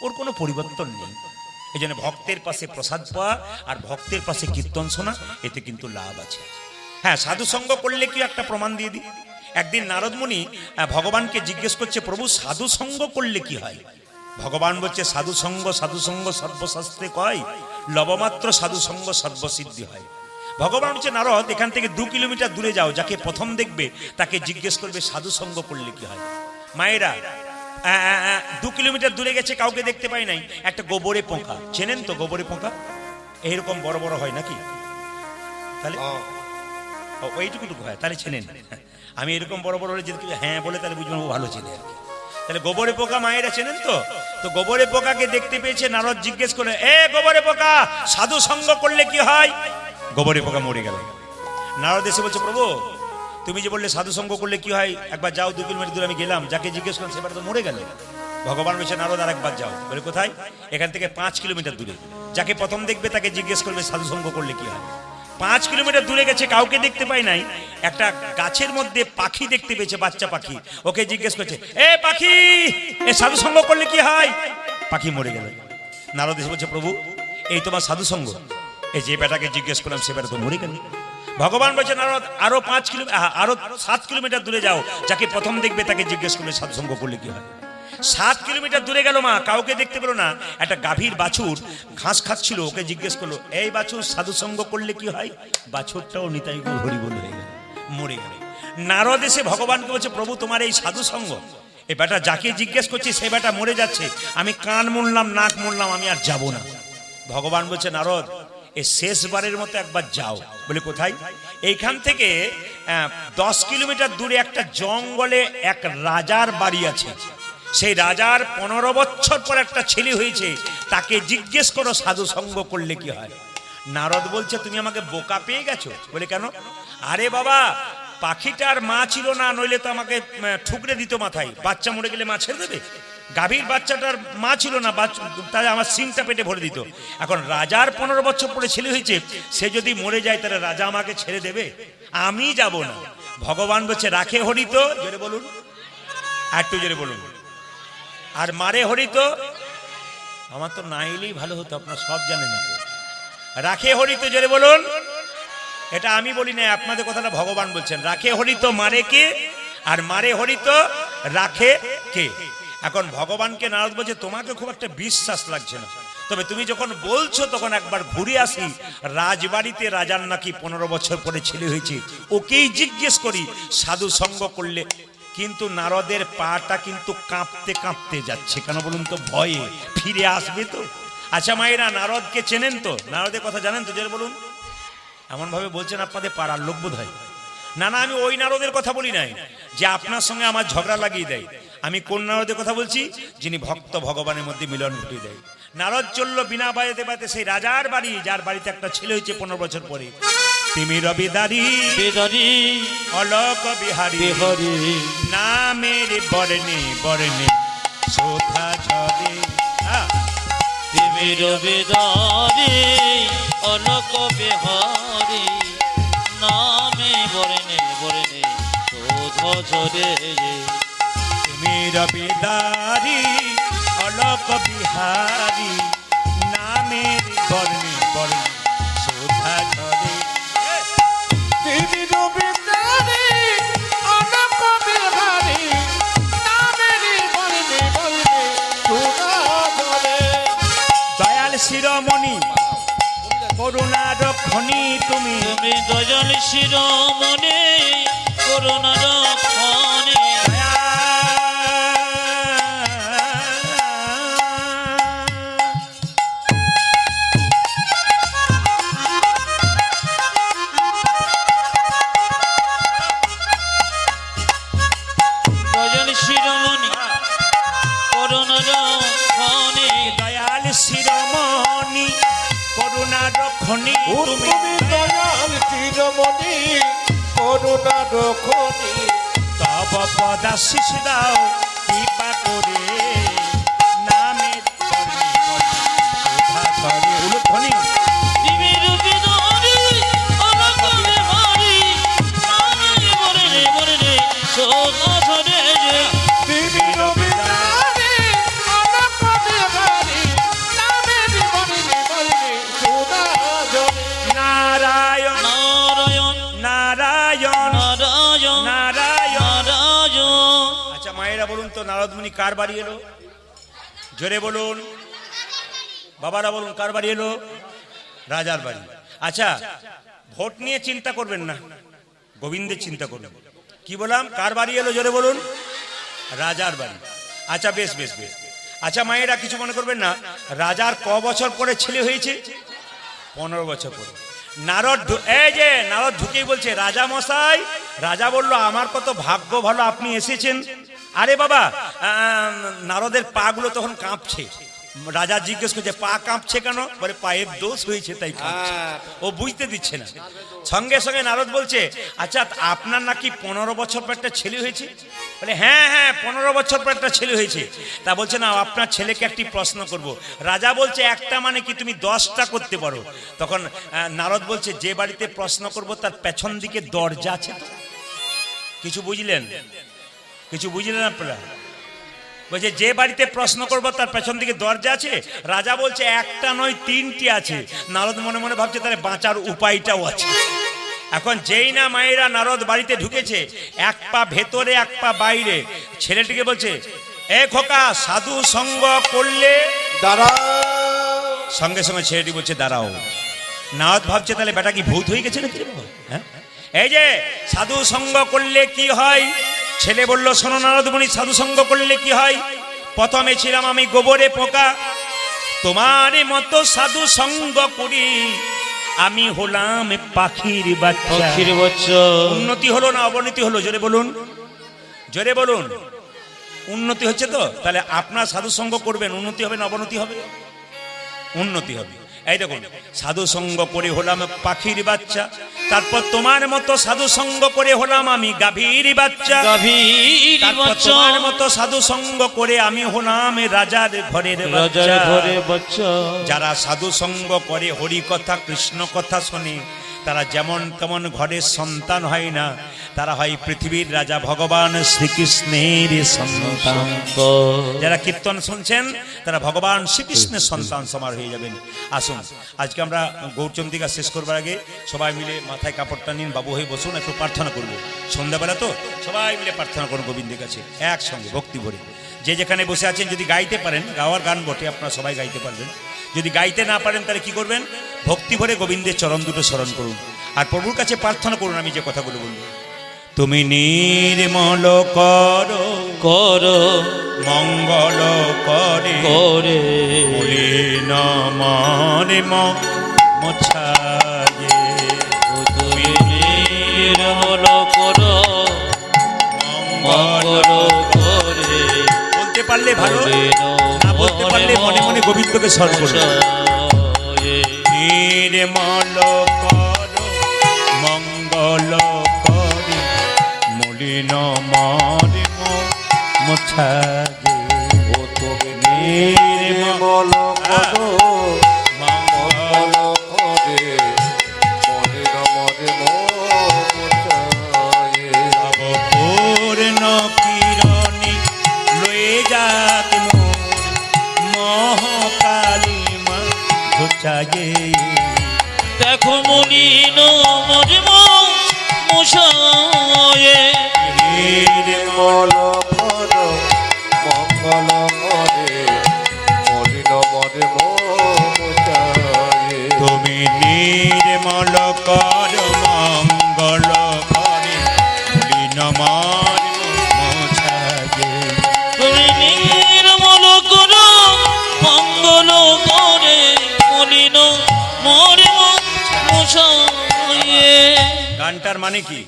ওর কোনো পরিবর্তন নেই। এই জন্য ভক্তের পাশে প্রসাদ পাওয়া আর ভক্তের পাশে কীর্তন শোনা, এতে কিন্তু লাভ আছে। হ্যাঁ, সাধু সঙ্গ করলে কি একটা প্রমাণ দিয়ে দিই। একদিন নারদ মুনি ভগবানকে জিজ্ঞেস করছে, প্রভু সাধু সঙ্গ করলে কি হয়? ভগবান বলছে, সাধু সঙ্গ সর্বশাস্ত্রে কয়, লবমাত্র সাধু সঙ্গ সর্বসিদ্ধি হয়। ভগবান বলছে, নারদ এখান থেকে 2 কিলোমিটার দূরে যাও, যাকে প্রথম দেখবে তাকে জিজ্ঞেস করবে সাধু সঙ্গ করলে কি হয়। মায়েরা, 2 কিলোমিটার দূরে গেছে, কাউকে দেখতে পাই নাই, একটা গোবরে পোকা, চেনেন তো গোবরে পোকা? এইরকম বড় বড় হয় নাকি? তাহলে ওইটুকুটুকু হয়, তাহলে চেনেন। আমি এরকম বড় বড় হলে যদি হ্যাঁ বলে তাহলে বুঝবেন ও ভালো চেনে আর কি। তাহলে গোবরে পোকা মায়েরা চেনেন তো? তো গোবরে পোকাকে দেখতে পেয়েছে, নারদ জিজ্ঞেস করে, এ গোবরে পোকা, সাধু সঙ্গ করলে কি হয়? গোবরে পোকা মরে গেল। নারদ এসে বলছে, প্রভু তুমি যে বললে সাধু সঙ্গ করলে কি হয়, একবার যাও, 2 কিলোমিটার দূরে আমি গেলাম, যাকে জিজ্ঞেস করলাম সেবার তো মরে গেল। ভগবান বলছে, নারদ আর একবার যাও। বলে কোথায়? এখান থেকে 5 কিলোমিটার দূরে, যাকে প্রথম দেখবে তাকে জিজ্ঞেস করবে সাধু সঙ্গ করলে কি হয়। 5 কিলোমিটার দূরে গেছে, কাউকে দেখতে পাই নাই, একটা গাছের মধ্যে পাখি দেখতে পেয়েছে, বাচ্চা পাখি, ওকে জিজ্ঞেস করছে, এ পাখি, এ সাধু সঙ্গ করলে কি হয়? পাখি মরে গেল। নারদ এসে বলছে, প্রভু এই তোমার সাধু সঙ্গ, এই যে বেটাকে জিজ্ঞেস করলাম সে বেটা তো মরে গেল। ভগবান বলছে, নারদ আরো 7 কিলোমিটার দূরে যাও, যাকে প্রথম দেখবে তাকে জিজ্ঞেস করলে সাধু সঙ্গ করলে কি হয়। 7 কিলোমিটার দূরে গেল, মা কাউকে দেখতে পেল না, একটা গাভীর বাছুর ঘাস খাচ্ছিল, ওকে জিজ্ঞেস করলো, এই বাছুর সাধু সঙ্গ করলে কি হয়? বাছুরটাও নিতাই গো হরি বল হয়ে গেল, মরে গেল। নারদ এসে ভগবানকে বলছে, প্রভু তোমার এই সাধু সঙ্গ, এই বেটা যাকে জিজ্ঞেস করছি সে বেটা মরে যাচ্ছে, আমি কান মুনলাম নাক মুনলাম, আমি আর যাব না। ভগবান বলছে নারদ এ শেষবারের মতো একবার যাও। বলে কোথায়? এইখান থেকে 10 কিলোমিটার দূরে একটা জঙ্গলে এক রাজার বাড়ি আছে। সেই রাজার 15 বছর পর একটা ছেলে হয়েছে, তাকে জিজ্ঞেস করো সাধু সঙ্গ করলে কি হয়। নারদ বলছে তুমি আমাকে বোকা পেয়ে গেছো। বলে কেন? আরে বাবা, পাখিটার মা ছিল না, নইলে তো আমাকে ঠুকরে দিত মাথায়। বাচ্চা মরে গেলে মা ছেড়ে দেবে? গাভীর বাচ্চাটার মা ছিল না, তাই আমার সিংটা পেটে ভরে দিত। এখন রাজার 15 বছর পরে ছেলে হয়েছে, সে যদি মরে যায় তাহলে রাজা আমাকে ছেড়ে দেবে? আমি যাব না। ভগবান বলছে রাখে হরিত, জোরে বলুন, একটু জোরে বলুন, আর মারে হরিত। আমার তো না এলেই ভালো হতো, আপনারা সব জানেন তো। রাখে হরিত, জোরে বলুন। এটা আমি বলি না, আপনাদের কথাটা ভগবান বলছেন। রাখে হরিত মারে কে, আর মারে হরিত রাখে কে। এখন ভগবানকে নারদ বলছে তোমাকে খুব একটা বিশ্বাস লাগছে না, তবে তুমি যখন বলছো তখন একবার ঘুরে আসি। রাজবাড়িতে রাজার নাকি 15 বছর পরে ছেলে হয়েছে, ওকেই জিজ্ঞেস করি সাধু সঙ্গ করলে। কিন্তু নারদের পাটা কিন্তু কাঁপতে কাঁপতে যাচ্ছে। কেন বলুন তো? ভয়ে ফিরে আসবে তো। আচ্ছা মায়েরা, নারদকে চেনেন তো? নারদের কথা জানেন তো? জোরে বলুন। এমন ভাবে বলছেন আপনাদের পাড়ার লোক বোধ হয়। না না, আমি ওই নারদের কথা বলি নাই যে আপনার সঙ্গে আমার ঝগড়া লাগিয়ে দেয়। আমি কোন নারদের কথা বলছি? যিনি ভক্ত ভগবানের মধ্যে মিলন ঘটিয়ে দেয়। নারদ চললো বিনা বাজাতে বাজাতে সেই রাজার বাড়ি, যার বাড়িতে একটা ছেলে হয়েছে 15 বছর পরে। তিমির বিদারি বিদারি অলোক বিহারী বিহারী নামের বর্ণে বর্ণে শোভা ঝরে। তিমির বিদারি অলোক বিহারী নামে বরণে বরণে শোধ ঝরে। তিমির বিদারি অলোক বিহারী নামের বর্ণে বর্ণে শোভা ঝরে। তিনি রবীন্দ্রনাথী অনক বিহারী নামেরই বর্ণে বর্ণে শোভা ঝরে। দয়াল শিরোমণি করুণার খনি তুমি, তুমি দয়াল শিরোমণি করুণার খনি। দয়াল শিরোমণি করুণার খনি। দয়াল শিরোমণি করুণার খনি তুমি। তুমি দয়াল চিরমণি করুণার খনি। তব পদাশিস দাও কৃপা করে নামের বর্ণে বর্ণে শোভা ঝরে। উলুধ্বনি। তিমির বিদারি অলোক বিহারী নামে বরণে বরণে শোভা ঝরে। তিনি রবীন্দ্রনাথী অনক বিহারী নামেরই বর্ণে বর্ণে শোভা ঝরে। নারায়ণ নারায়ণ নারায়ণ নারায়ণ নারায়ণ। নারায়ণ। আচ্ছা মায়েরা বলুন তো, নারদমুনি কার বাড়ি এলো? জোরে বলুন। বাবারা বলুন, কার বাড়ি এলো? রাজার বাড়ি। আচ্ছা, ভোট নিয়ে চিন্তা করবেন না, গোবিন্দের চিন্তা করবেন। কি বললাম? কার বাড়ি এলো? জোরে বলুন। রাজার বাড়ি। আচ্ছা বেশ বেশ বেশ। আচ্ছা মায়েরা কিছু মনে করবেন না, রাজার ক বছর পরে ছেলে হয়েছে? 15 বছর পরে। নারদ এই যে নারদ ঢুকেই বলছে রাজা মশাই। রাজা বলল আমার কত ভাগ্য ভালো আপনি এসেছেন। আরে বাবা, নারদের পা গুলো তখন কাঁপছে। রাজা জিজ্ঞেস করছে পা কাঁপছে কেন? বলে পায়ের দোষ হয়েছে তাই কাঁপছে। ও বুঝতে দিচ্ছে না। সঙ্গে সঙ্গে নারদ বলছে আচ্ছা আপনার নাকি 15 বছর পর একটা ছেলে হয়েছে? বলে হ্যাঁ হ্যাঁ 15 বছর পর একটা ছেলে হয়েছে। তা বলছে না আপনার ছেলেকে একটি প্রশ্ন করব। রাজা বলছে একটা মানে কি তুমি 10টা করতে পারো? তখন নারদ বলছে যে বাড়িতে প্রশ্ন করব তার পেছন দিকে দরজা আছে তো? কিছু বুঝলেন? কিছু বুঝলেন আপনারা? বলছে যে বাড়িতে প্রশ্ন করব তার পেছন দিকে দরজা আছে। রাজা বলছে একটা নয় 3টি আছে। নারদ মনে মনে ভাবছে তাহলে বাঁচার উপায়টাও আছে। এখন যেই না মায়েরা নারদ বাড়িতে ঢুকেছে, এক পা ভেতরে এক পা বাইরে, ছেলেটিকে বলছে এ খোকা সাধু সঙ্গ করলে দাঁড়াও। সঙ্গে সঙ্গে ছেলেটি বলছে দাঁড়াও। নারদ ভাবছে তাহলে বেটা কি ভূত হয়ে গেছে নাকি রে বাবা? হ্যাঁ, এই যে সাধু সঙ্গ করলে কি হয়? ছেলে বলল, শোনো নারদমণি, সাধু সঙ্গ করলে কি হয়? প্রথমে ছিলাম আমি গোবরে পোকা, তোমার মতো সাধু সঙ্গ করি আমি হলাম পাখির বাচ্চা। পক্ষীর বাচ্চা। উন্নতি হলো না অবনতি হলো? জোরে বলুন, জোরে বলুন। উন্নতি হচ্ছে তো? তাহলে আপনার সাধু সঙ্গ করবেন, উন্নতি হবে না অবনতি হবে? উন্নতি হবে। এই দেখুন, সাধু সঙ্গ করে হলাম পাখির বাচ্চা, তারপর তোমার মতো সাধু সঙ্গ করে হলাম আমি গাভীর বাচ্চা, গাভীর তারপর বাচ্চা। তোমার মতো সাধু সঙ্গ করে আমি হলাম রাজার ঘরের রাজার বাচ্চা। ঘরে বাচ্চা। যারা সাধু সঙ্গ করে, হরি কথা কৃষ্ণ কথা শোনে, তারা যেমন তেমন ঘরের সন্তান হয় না, তারা হয় পৃথিবীর রাজা ভগবান শ্রীকৃষ্ণের সন্তান। যারা কীর্তন শুনছেন তারা ভগবান শ্রীকৃষ্ণের সন্তান সমার হয়ে যাবেন। আসুন, আজকে আমরা গৌরচন্দ্রিকা শেষ করবার আগে সবাই মিলে মাথায় কাপড়টা নিন, বাবু হয়ে বসুন, একটু প্রার্থনা করবো। সন্ধ্যাবেলা তো সবাই মিলে প্রার্থনা করুন গোবিন্দের কাছে একসঙ্গে ভক্তি ভরে। যে যেখানে বসে আছেন যদি গাইতে পারেন, গাওয়ার গান বটে, আপনারা সবাই গাইতে পারবেন। যদি গাইতে না পারেন তাহলে কি করবেন? ভক্তি ভরে গোবিন্দের চরণ দুটো স্মরণ করুন আর প্রভুর কাছে প্রার্থনা করুন। আমি যে কথাগুলো বলবো, তুমি নির্মল করো করো মঙ্গল করে করে মলিন মনে মোছায়ে, তুমি নির্মল করো মঙ্গল করে। বলতে পারলে ভালো, মলিন না বলতে পারলে মনে মনে গোবিন্দকে স্মরণ করুন। মোছায়ে। নির্মল করো মঙ্গল করে মলিন মনে মোছায়ে, ও তুমি নির্মল করো মঙ্গল করে মলিন মনে মোছায়ে। পূর্ণ কিরণে লয়ে যাক মোর মহাকালী মা ঘুচায়ে। দেখো মলিন মরে মোছায়ে। নির্মল করো মঙ্গল করে মলিন মনে মোছায়ে। তুমি নির্মল কর মঙ্গল করে মলিন মোছায়ে। তুমি নির্মল করো মঙ্গল করে মলিন মরে মোছায়ে। গানটার মানে কি?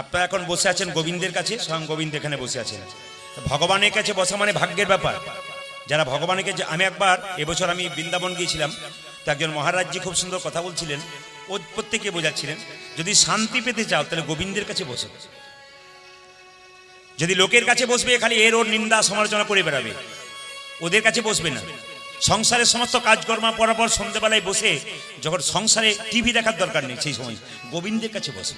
আপনারা এখন বসে আছেন গোবিন্দের কাছে, স্বয়ং গোবিন্দ এখানে বসে আছেন। ভগবানের কাছে বসা মানে ভাগ্যের ব্যাপার। যারা ভগবানকে, আমি একবার এবছর আমি বৃন্দাবন গিয়েছিলাম, তো একজন মহারাজজি খুব সুন্দর কথা বলছিলেন, ও প্রত্যেকে বোঝাচ্ছিলেন, যদি শান্তি পেতে চাও তাহলে গোবিন্দের কাছে বসো। যদি লোকের কাছে বসবে খালি এর ওর নিন্দা সমালোচনা করে বেড়াবে, ওদের কাছে বসবে না। সংসারের সমস্ত কাজকর্ম পরাপর সন্ধ্যেবেলায় বসে, যখন সংসারে টিভি দেখার দরকার নেই, সেই সময় গোবিন্দের কাছে বসে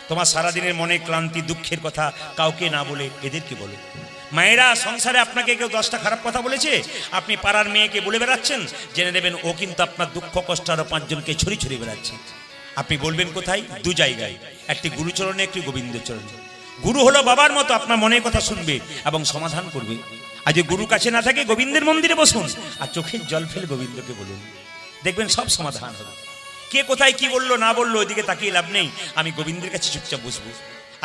তোমার সারাদিনের মনে ক্লান্তি দুঃখের কথা কাউকে না বলে এদেরকে বলো। মায়েরা, সংসারে আপনাকে কেউ 10টা খারাপ কথা বলেছে, আপনি পাড়ার মেয়েকে বলে বেড়াচ্ছেন, জেনে নেবেন ও কিন্তু আপনার দুঃখ কষ্ট আরো 5 জনকে ছড়িয়ে বেড়াচ্ছে। আপনি বলবেন কোথায়? 2 জায়গায়, একটি গুরুচরণে, একটি গোবিন্দের চরণে। গুরু হলো বাবার মতো, আপনার মনের কথা শুনবে এবং সমাধান করবে। আর যে গুরু কাছে না থাকে, গোবিন্দের মন্দিরে বসুন আর চোখের জল ফেলে গোবিন্দকে বলুন, দেখবেন সব সমাধান হবে। কে কোথায় কি বললো না বললো ওইদিকে তাকিয়ে লাভ নেই, আমি গোবিন্দের কাছে চুপচাপ বসবো।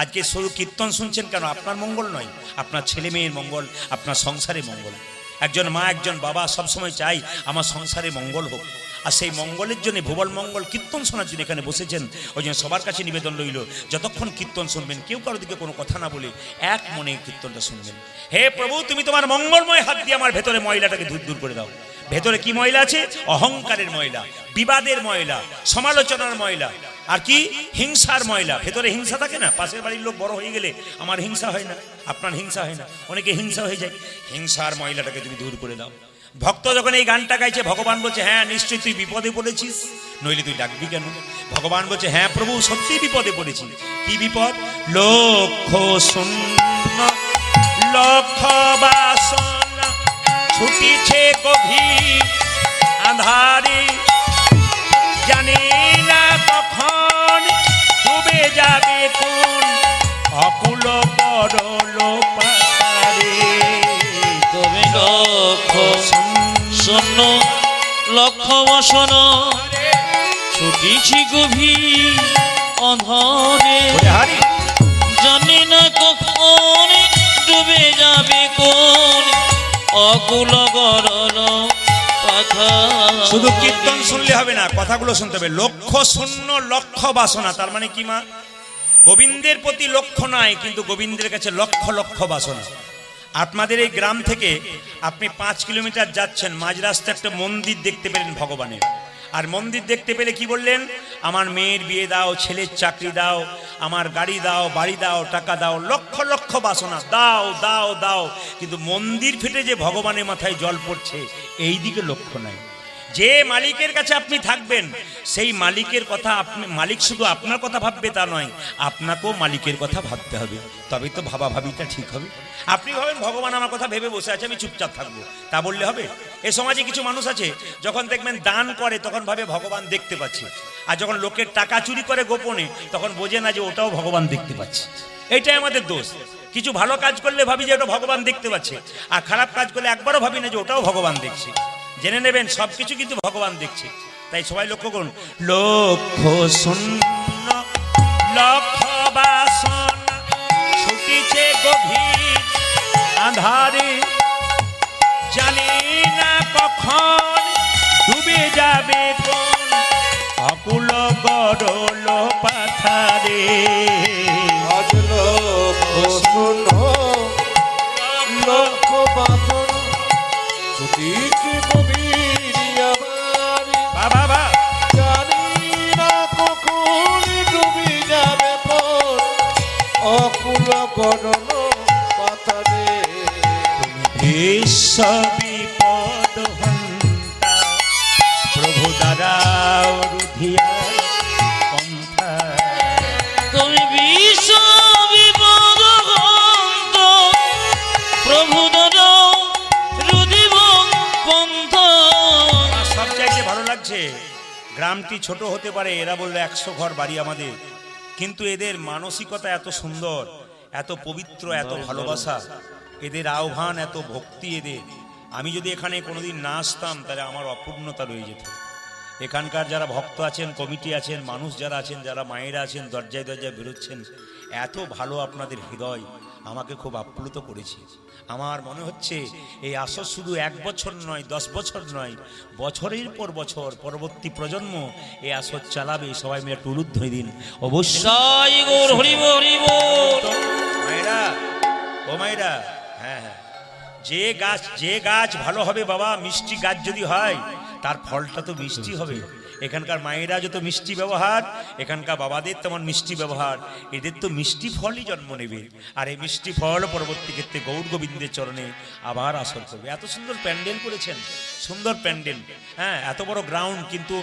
আজকে শুধু কীর্তন শুনছেন কেন? আপনার মঙ্গল নয়, আপনার ছেলে মেয়ের মঙ্গল, আপনার সংসারে মঙ্গল। একজন মা, একজন বাবা সবসময় চাই আমার সংসারে মঙ্গল হোক, আর সেই মঙ্গলের জন্য, ভুবল মঙ্গল কীর্তন শোনার জন্য এখানে বসেছেন। ওই জন্য সবার কাছে নিবেদন রইল, যতক্ষণ কীর্তন শুনবেন কেউ কারোর দিকে কোনো কথা না বলে এক মনে কীর্তনটা শুনবেন। হে প্রভু, তুমি তোমার মঙ্গলময় হাত দিয়ে আমার ভেতরে ময়লাটাকে দূর করে দাও। ভেতরে কি ময়লা আছে? অহংকারের ময়লা, বিবাদের ময়লা, সমালোচনার ময়লা, আর কি হিংসার ময়লা। ভেতরে হিংসা থাকে না? পাশের বাড়ির লোক বড় হয়ে গেলে আমার হিংসা হয় না, আপনার হিংসা হয় না, অনেকে হিংসা হয়ে যায়। হিংসার ময়লাটাকে তুমি দূর করে দাও। ভক্ত যখন এই গানটা গাইছে, ভগবান বলছে হ্যাঁ নিশ্চয়ই তুই বিপদে পড়েছিস, নইলে তুই ডাকবি কেন? ভগবান বলছে হ্যাঁ প্রভু, সত্যি বিপদে পড়েছি। কি বিপদ? লক্ষ শূন্য লক্ষ বাসনা ছুটিছে গভীর আধারে, জানি না কখন ডুবে যাবে কোন অকুল পরল পারে। তুমি লক্ষ শূন্য লক্ষ বসন ছুটিছি গভীর অন্ধরে, হারি জানি না কখন ডুবে যাবে কোন অকুল গরল পাথা। শুধু কীর্তন শুনলে হবে না, কথাগুলো শুনতে হবে। লক্ষ্য শূন্য লক্ষ বাসনা, তার মানে কি মা? গোবিন্দের প্রতি লক্ষ্য নয়, কিন্তু গোবিন্দের কাছে লক্ষ লক্ষ বাসনা। আপনাদের এই গ্রাম থেকে আপনি 5 কিলোমিটার যাচ্ছেন, মাঝ রাস্তায় একটা মন্দির দেখতে পেলেন ভগবানের। আর মন্দির দেখতে পেলে কি বললেন? আমার মেয়ের বিয়ে দাও, ছেলের চাকরি দাও, আমার গাড়ি দাও, বাড়ি দাও, টাকা দাও, লক্ষ লক্ষ বাসনা দাও দাও দাও। কিন্তু মন্দির ফেটে যে ভগবানের মাথায় জল পড়ছে, এই দিকে লক্ষ্য নাই। যে মালিকের কাছে আপনি থাকবেন, সেই মালিকের কথা আপনি, মালিক শুধু আপনার কথা ভাববে তা নয়, আপনাকেও মালিকের কথা ভাবতে হবে, তবে তো ভাবাভাবিটা ঠিক হবে। আপনি ভাবেন ভগবান আমার কথা ভেবে বসে আছে, আমি চুপচাপ থাকবো, তা বললে হবে? এ সমাজে কিছু মানুষ আছে, যখন দেখবেন দান করে তখন ভাবে ভগবান দেখতে পাচ্ছে, আর যখন লোকের টাকা চুরি করে গোপনে, তখন বোঝে না যে ওটাও ভগবান দেখতে পাচ্ছে। এইটাই আমাদের দোষ। কিছু ভালো কাজ করলে ভাবি যে ওটা ভগবান দেখতে পাচ্ছে, আর খারাপ কাজ করলে একবারও ভাবি না যে ওটাও ভগবান দেখছে। জেনে নেবেন সবকিছু কিন্তু ভগবান দেখছে। তাই সবাই লক্ষ্য করুন, লক্ষ্য শূন্য লক্ষ বাসনা ছুটিছে গভীর আঁধারে, জানি না কখন ডুবে যাবে কোন অকুল গরল পাথারে। আজ লক্ষ্য শূন্য লক্ষ বাসনা ছুটিছে গভীর আমার, বাবা জানি না কখন ডুবে যাবে পথ অকুল গরল পাথারে। বিশ্ব বিপদ হন্তা প্রভু দাঁড়াও রুধিয়া পন্থা। তুমি বিশ্ব বিপদ হন্ত প্রভু দাঁড়াও রুধিব পন্থ। আমার সব চাইতে ভালো লাগছে, গ্রামটি ছোট হতে পারে, এরা বললো 100 ঘর বাড়ি আমাদের, কিন্তু এদের মানসিকতা এত সুন্দর, এত পবিত্র, এত ভালোবাসা, এদের আহ্বান, এত ভক্তি এদের। আমি যদি এখানে কোনোদিন না আসতাম তাহলে আমার অপূর্ণতা রয়ে যেত। এখানকার যারা ভক্ত আছেন, কমিটি আছেন, মানুষ যারা আছেন, যারা মায়েরা আছেন, দরজায় দরজায় বেরোচ্ছেন, এত ভালো আপনাদের হৃদয় আমাকে খুব আপ্লুত করেছে। আমার মনে হচ্ছে এই আসর শুধু 1 বছর নয়, 10 বছর নয়, বছরের পর বছর পরবর্তী প্রজন্ম এই আসর চালাবে। সবাই মিলে একটু উলুধ্বনি দিন অবশ্যই। জয় গৌর হরি বল হরি বল। মায়েরা, ও মায়েরা, হ্যাঁ হ্যাঁ, যে গাছ ভালো হবে বাবা, মিষ্টি গাছ যদি হয় তার ফলটা তো মিষ্টি হবে। এখানকার মায়েরা যত মিষ্টি ব্যবহার, এখানকার বাবাদের তেমন মিষ্টি ব্যবহার, এদের তো মিষ্টি ফলই জন্ম নেবে। আর এই মিষ্টি ফল পরবর্তী ক্ষেত্রে গৌর গোবিন্দের চরণে আবার আসর করবে। এত সুন্দর প্যান্ডেল করেছেন, সুন্দর প্যান্ডেল, হ্যাঁ, এত বড় গ্রাউন্ড। কিন্তু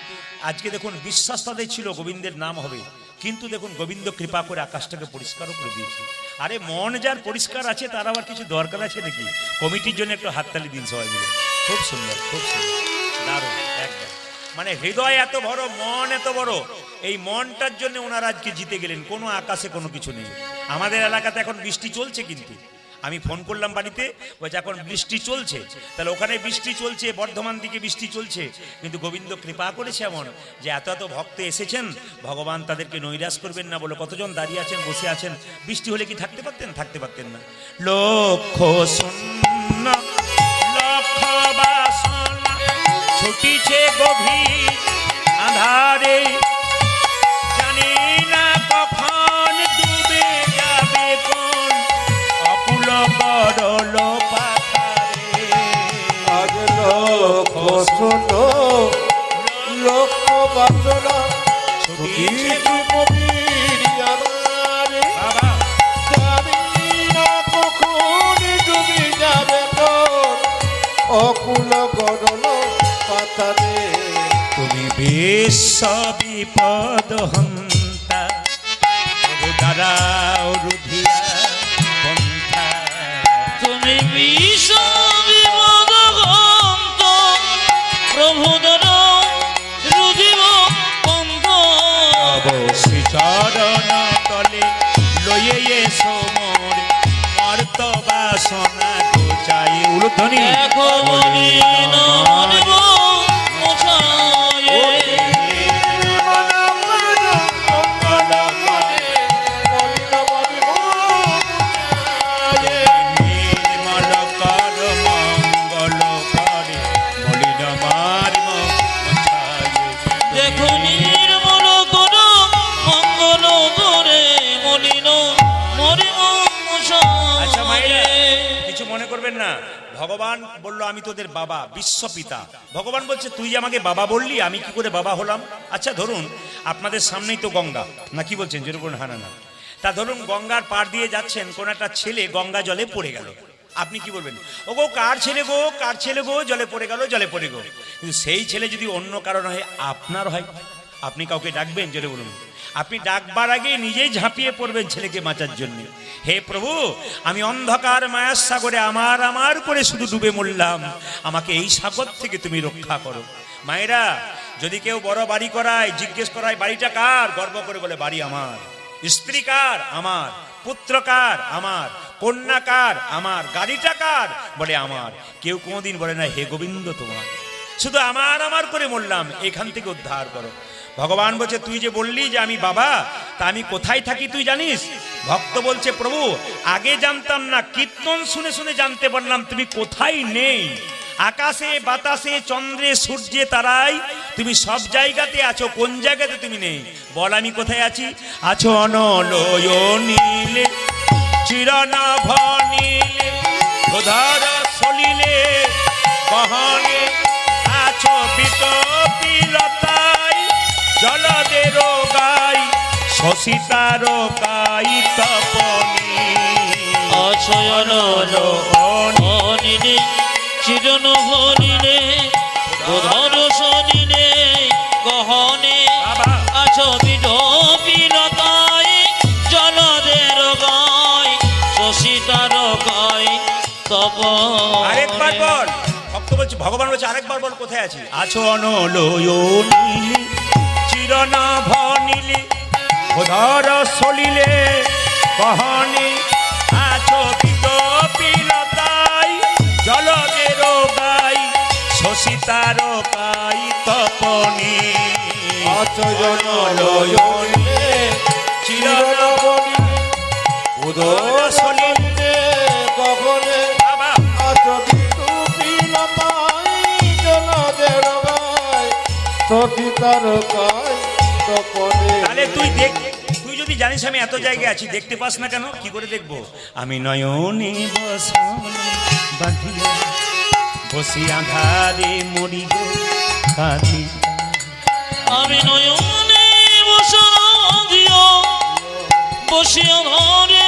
আজকে দেখুন, বিশ্বাস তাদের ছিল গোবিন্দের নাম হবে, কিন্তু দেখুন গোবিন্দ কৃপা করে আকাশটাকে পরিষ্কারও করে দিয়েছে। আরে মন যার পরিষ্কার আছে তার আবার কিছু দরকার আছে নাকি? কমিটির জন্য একটু হাততালি দিন সবাই মিলে। খুব সুন্দর, খুব সুন্দর, দারুণ একদম। মানে হৃদয় এত বড়, মন এত বড়, এই মনটার জন্য ওনারা আজকে জিতে গেলেন। কোনো আকাশে কোনো কিছু নেই। আমাদের এলাকাতে এখন বৃষ্টি চলছে, কিন্তু আমি ফোন করলাম বাড়িতে, বলছে এখন বৃষ্টি চলছে। তাহলে ওখানে বৃষ্টি চলছে, বর্ধমান দিকে বৃষ্টি চলছে, কিন্তু গোবিন্দ কৃপা করেছে এমন যে এত এত ভক্ত এসেছেন, ভগবান তাদেরকে নৈরাশ করবেন না বলে কতজন দাঁড়িয়ে আছেন, বসে আছেন। বৃষ্টি হলে কি থাকতে পারতেন? থাকতে পারতেন না। লক্ষ্য শূন্য লক্ষ বাসনা ছুটিছে গভীর আঁধারে, জানি না কখন ডুবে যাবে কোন অকুল গরল পাথারে। আজ লক্ষ্য শূন্য লক্ষ বাসনা ছুটিছে গভীর আমার, বাবা জানি না কখন ডুবে যাবে পথ অকুল গরল পাথারে। তুমি বিশ্ব বিপদ হন্তা প্রভু দাঁড়াও রুধিয়া পন্থা। তুমি বিশ্ব বিপদ হন্ত প্রভু দাঁড়াও রুধিব পন্থ। অবশ্যই চরণ তলে লয়ে এসো মোর মর্ত বাসনা গোচাই। উলুধ্বনি। দেখো মনি নমনিব মোছায়ে। করবেন না। ভগবান বলল আমি তোদের বাবা, বিশ্বপিতা। ভগবান বলছে তুই যে আমাকে বাবা বললি, আমি কি করে বাবা হলাম? আচ্ছা ধরুন আপনাদের সামনেই তো গঙ্গা, না কি বলছেন? যেরকম হানা না, তা ধরুন গঙ্গার পাড় দিয়ে যাচ্ছেন, কোন একটা ছেলে গঙ্গা জলে পড়ে গেল, আপনি কি বলবেন? ও গো কার ছেলে গো, কার ছেলে গো, জলে পড়ে গেল, জলে পড়ে গো। কিন্তু সেই ছেলে যদি অন্য কারণ হয়, আপনার হয়, আপনি কাউকে ডাকবেন? জোরে বলুন। আপনি ডাকবার আগে নিজেই ঝাঁপিয়ে পড়বেন ছেলেকে বাঁচার জন্য। হে প্রভু, আমি অন্ধকার মায়ার সাগরে আমার আমার করে শুধু ডুবে মরলাম, আমাকে এই সাগর থেকে তুমি রক্ষা করো। মায়েরা, যদি কেউ বড় বাড়ি করায়, জিজ্ঞেস করায় বাড়িটা কার, গর্ব করে বলে বাড়ি আমার। স্ত্রী কার? আমার। পুত্র কার? আমার। কন্যা কার? আমার। গাড়িটা কার? বলে আমার। কেউ কোনোদিন বলে না হে গোবিন্দ তোমার। শুধু আমার আমার করে মরলাম, এখান থেকে উদ্ধার করো। ভগবান বলছে তুই যে বললি যে আমি বাবা, তা আমি কোথায় থাকি তুই জানিস? ভক্ত বলছে প্রভু আগে জানতাম না, কীর্তন শুনে শুনে জানতে পারলাম তুমি কোথায় নেই। আকাশে বাতাসে চন্দ্রে সূর্যে তারাই তুমি সব জায়গাতে আছো, কোন জায়গাতে তুমি নেই বল? আমি কোথায় আছি? আছো অনলয় নীলে, চিরনভ নীলে, উদার সলিলে, বহনে আছো বিতপিলতাই, জলদের গাই, শশিতার গাই তপনি। অছয়ন অনিলে, চিরন হরিলে, বোধর শনিলে, গহনে আছো বিলতায়, জলদের গাই, শশিতার গাই তপ। আরেকবার বল। ভক্ত বলছে, ভগবান বলছে আরেকবার বল কোথায় আছি? আছো অনলয় নীলে, চিরনভ নীলে, উদার সলিলে, বহনে আছো বিতপিলতাই, জলদের গাই, শশিতার গাই তপনি। অচয়নলয় নীলে, চিরনভ নীলে, উদর সলিলে, গগনে বাবা আছো বিতপিলতাই, জলদের গাই, শশিতার গাই তপনে। তাহলে তুই দেখ, তুই যদি জানিস আমি এত জায়গায় আছি, দেখতে পাস না কেন? কি করে দেখবো? আমি নয়নে বাঁধিয়া বসি আধারে মরি গো কাঁদি। আমি নয়নে বসা দিও, বসিয়া ধরে